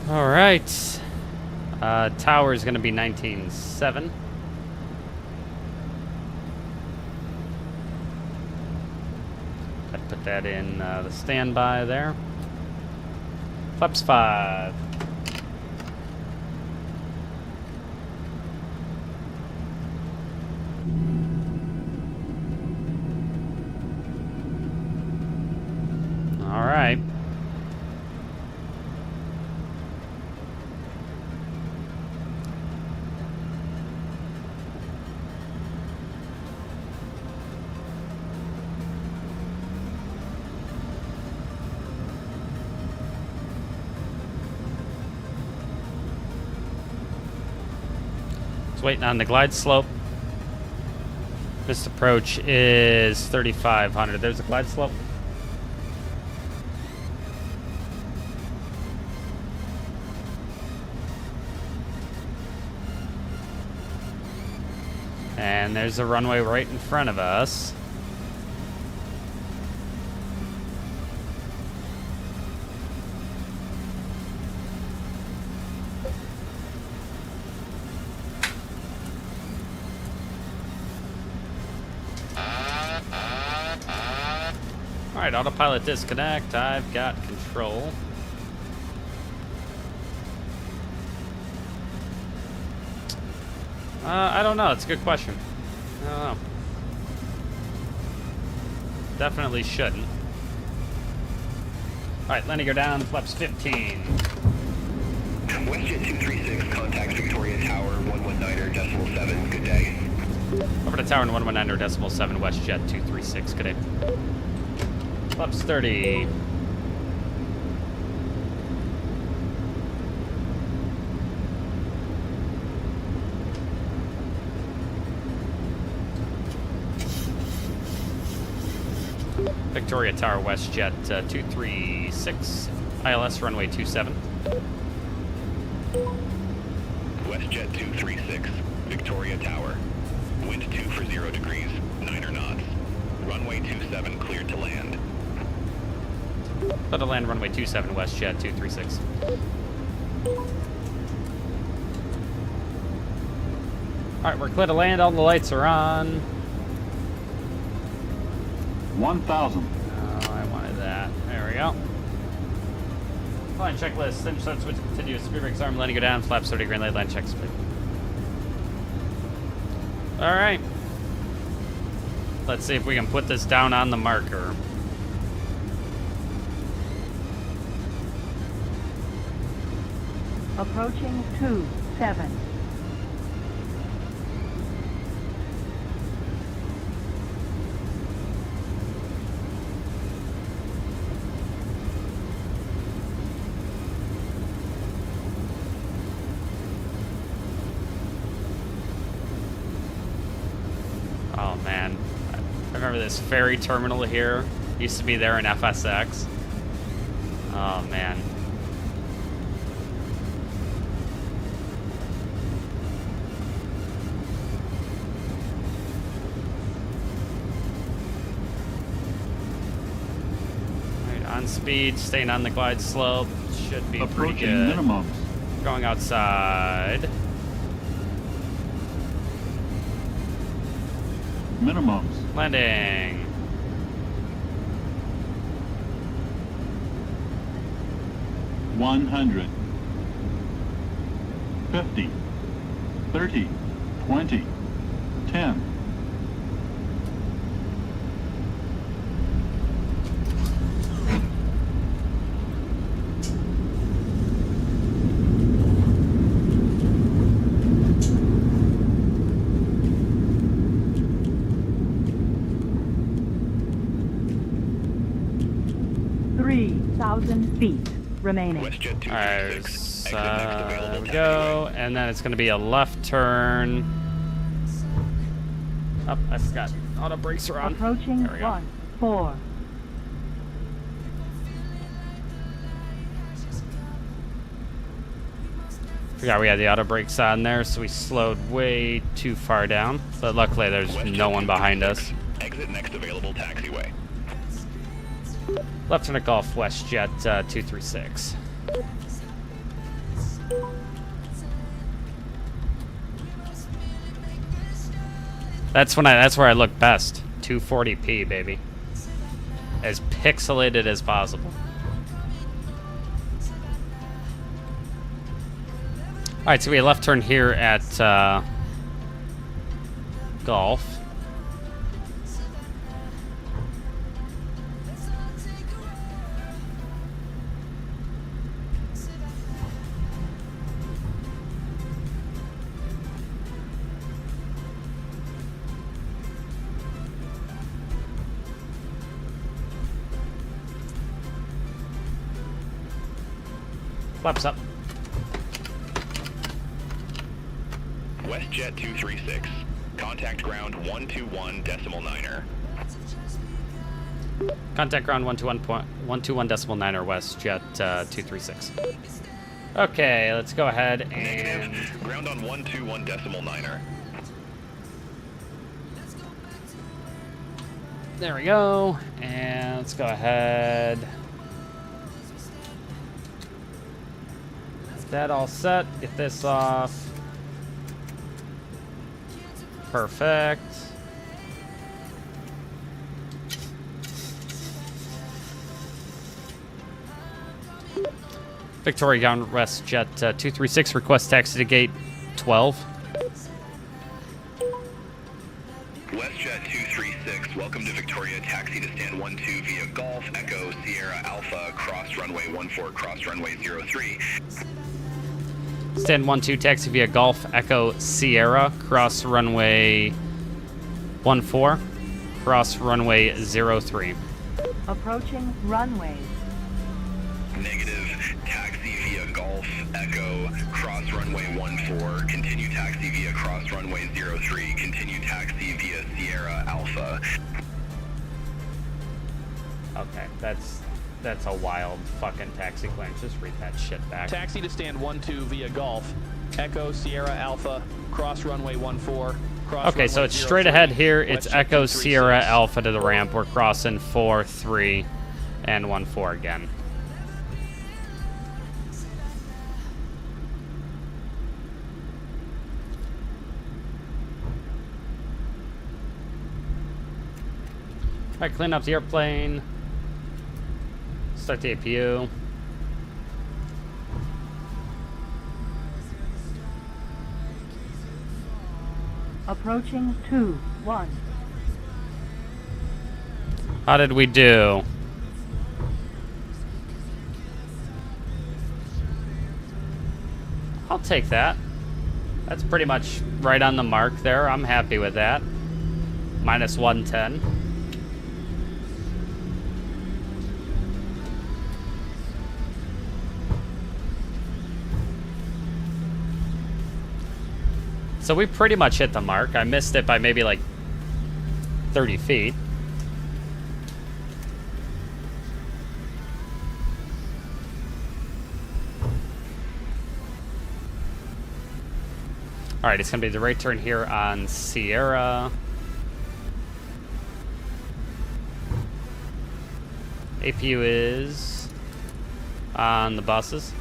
Alright. Tower is going to be 19.7. I'd put that in the standby there. Flaps 5. waiting on the glide slope. This approach is 3,500. There's a glide slope. And there's a runway right in front of us. Alright, autopilot disconnect. I've got control. I don't know. It's a good question. I don't know. Definitely shouldn't. Alright, landing her down. Flaps 15. WestJet 236, contact Victoria Tower, 119.7. Good day. Over to tower and 119.7. WestJet 236. Good day. Flaps 30. Victoria Tower, WestJet 236, ILS runway 27. WestJet 236, Victoria Tower, wind 2 for 0 degrees, 9 knots, runway 27 cleared to land. Clear to land runway 27, WestJet 236. Alright, we're clear to land, all the lights are on. 1,000. Oh, I wanted that. There we go. Flying checklist. Cinch start switch continuous. Speed brakes arm letting go down. Flaps 30 green light line check speed. Alright. Let's see if we can put this down on the marker. Approaching 27. Oh man, I remember this ferry terminal here. Used to be there in FSX. Oh man. Alright, on speed, staying on the glide slope. Should be pretty good. Minimums. Going outside. Minimums. Landing. $100. 50. 30. 20. 10. Feet remaining. Alright, there we go. And then it's going to be a left turn. Oh, I forgot. Auto brakes are on. Approaching there we go. 4. Forgot we had the auto brakes on there, so we slowed way too far down. But luckily, there's no one behind us. Exit next available taxiway. Lieutenant Golf WestJet 236. That's where I look best. 240p, baby. As pixelated as possible. Alright, so we have left turn here at Golf. Flaps up. WestJet WestJet 236. Contact ground 121.9er. Contact ground 121.9er WestJet 236. Okay, let's go ahead and... Negative. Ground on 121.9er. There we go. And let's go ahead. Get that all set. Get this off. Perfect. Victoria Ground WestJet 236, request taxi to gate 12. WestJet 236, welcome to Victoria, taxi to stand 12 via Golf, Echo, Sierra, Alpha, cross runway 14, cross runway 03. Stand 12, taxi via Golf, Echo, Sierra, cross runway 14, cross runway 03. Approaching runway. Negative, taxi via Golf, Echo, cross runway 14, continue taxi via cross runway 03, continue taxi via Sierra, Alpha. Okay, that's a wild fucking taxi clearance. Just read that shit back. Taxi to stand 12 via Golf, Echo, Sierra, Alpha, cross runway 14. Okay, so it's straight ahead here. It's Echo, Sierra, Alpha to the ramp. We're crossing 4, 3, and 14 again. Alright, clean up the airplane. Start the APU. Approaching 2-1. How did we do? I'll take that. That's pretty much right on the mark there. I'm happy with that. Minus 110. So we pretty much hit the mark. I missed it by maybe like 30 feet. All right, it's gonna be the right turn here on Sierra. APU is on the buses.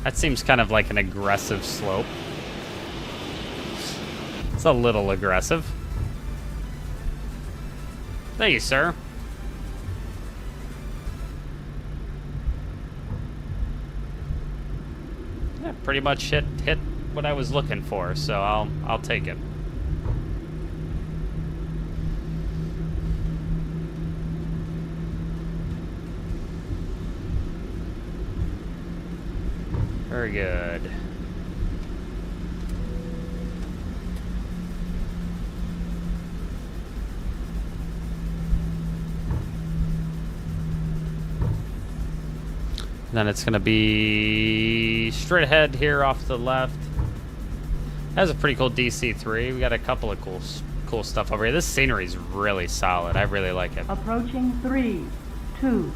That seems kind of like an aggressive slope. It's a little aggressive. Thank you, sir. Yeah, pretty much hit what I was looking for, so I'll take it. Very good. Then it's going to be straight ahead here off to the left. Has a pretty cool DC-3. We got a couple of cool stuff over here. This scenery is really solid. I really like it. Approaching 3, 2.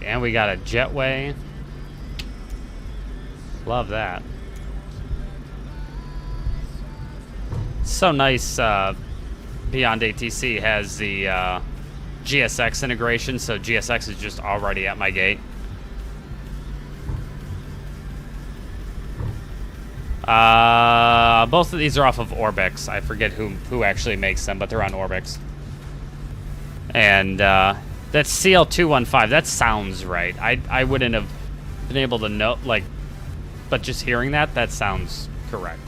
And we got a jetway. Love that. So nice. BeyondATC has the GSX integration, so GSX is just already at my gate. Both of these are off of Orbix. I forget who actually makes them, but they're on Orbix. And That's CL215. That sounds right. I wouldn't have been able to know, like, but just hearing that, that sounds correct.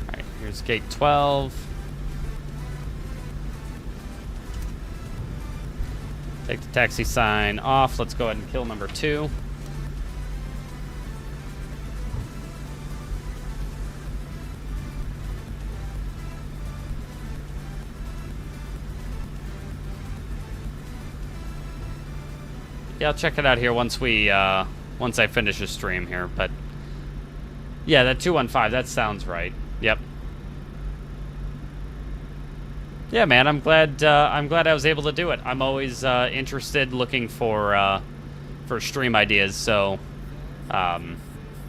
All right, here's gate 12. Take the taxi sign off. Let's go ahead and kill number 2. Yeah, I'll check it out here once once I finish the stream here. But yeah, that 215, that sounds right. Yep. Yeah, man, I'm glad I was able to do it. I'm always interested, looking for stream ideas. So,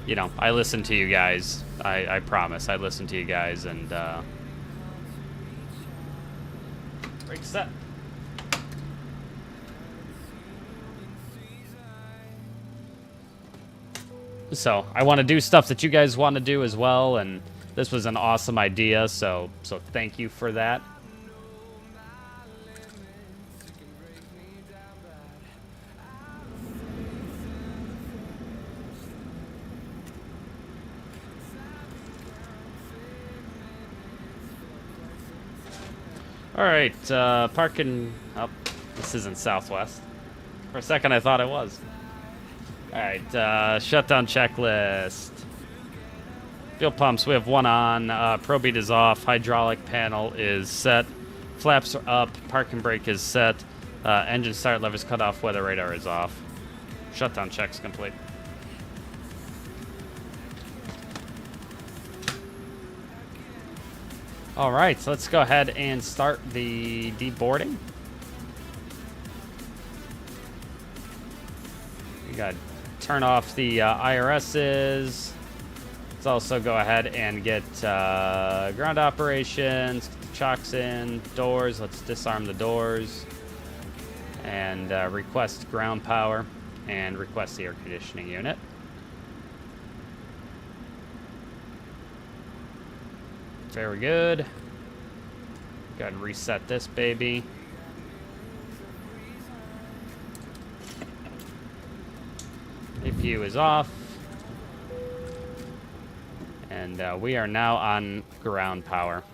you know, I listen to you guys. I promise, I listen to you guys, and break set. So I want to do stuff that you guys want to do as well, and this was an awesome idea. So thank you for that. All right, parking. Oh, this isn't Southwest. For a second, I thought it was. All right, shutdown checklist. Fuel pumps, we have one on. Probeat is off. Hydraulic panel is set. Flaps are up. Parking brake is set. Engine start levers cut off. Weather radar is off. Shutdown checks complete. All right, so let's go ahead and start the deboarding. We got to turn off the IRSs. Let's also go ahead and get ground operations, get the chocks in, doors. Let's disarm the doors and request ground power and request the air conditioning unit. Very good. Go ahead and reset this baby. APU is off. And we are now on ground power.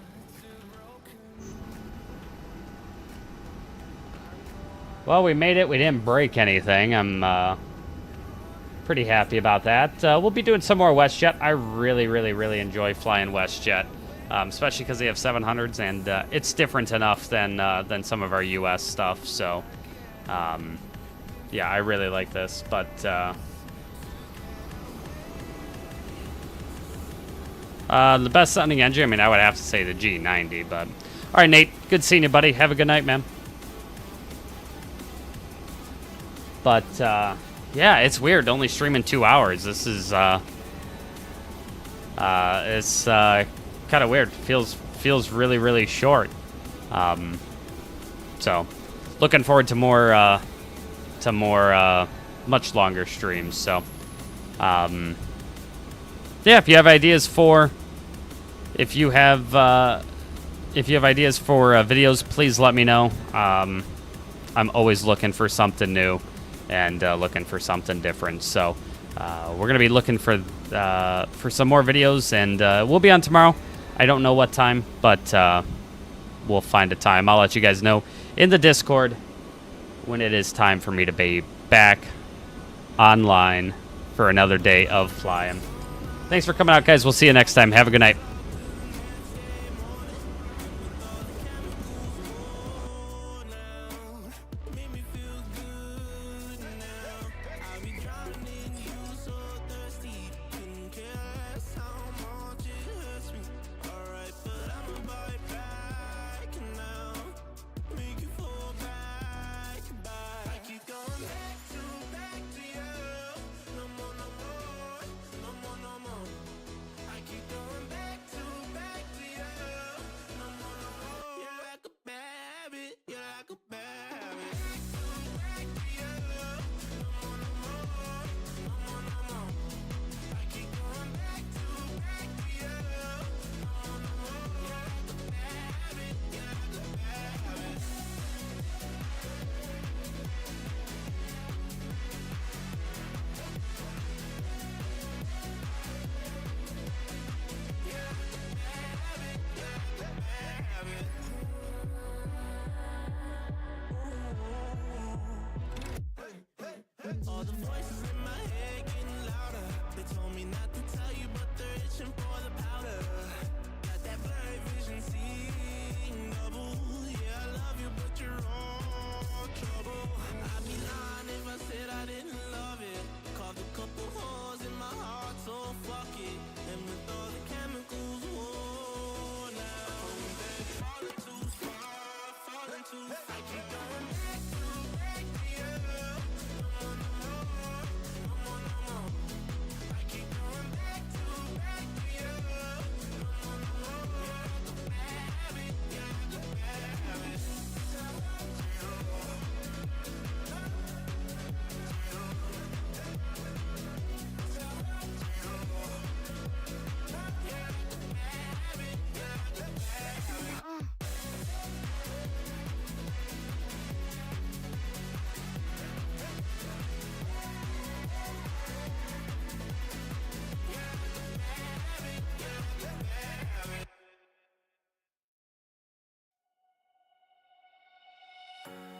Well, we made it. We didn't break anything. I'm pretty happy about that. We'll be doing some more WestJet. I really, really, really enjoy flying WestJet. Especially because they have 700s, and it's different enough than some of our US stuff. So, yeah, I really like this. But the best sounding engine, I mean, I would have to say the G90. But all right, Nate, good seeing you, buddy. Have a good night, man. But yeah, it's weird. Only streaming 2 hours. This is it's kind of weird. Feels really, really short. So looking forward to more much longer streams. So yeah, if you have ideas for videos, please let me know. I'm always looking for something new and looking for something different. So we're gonna be looking for some more videos, and we'll be on tomorrow. I don't know what time, but we'll find a time. I'll let you guys know in the Discord when it is time for me to be back online for another day of flying. Thanks for coming out, guys. We'll see you next time. Have a good night.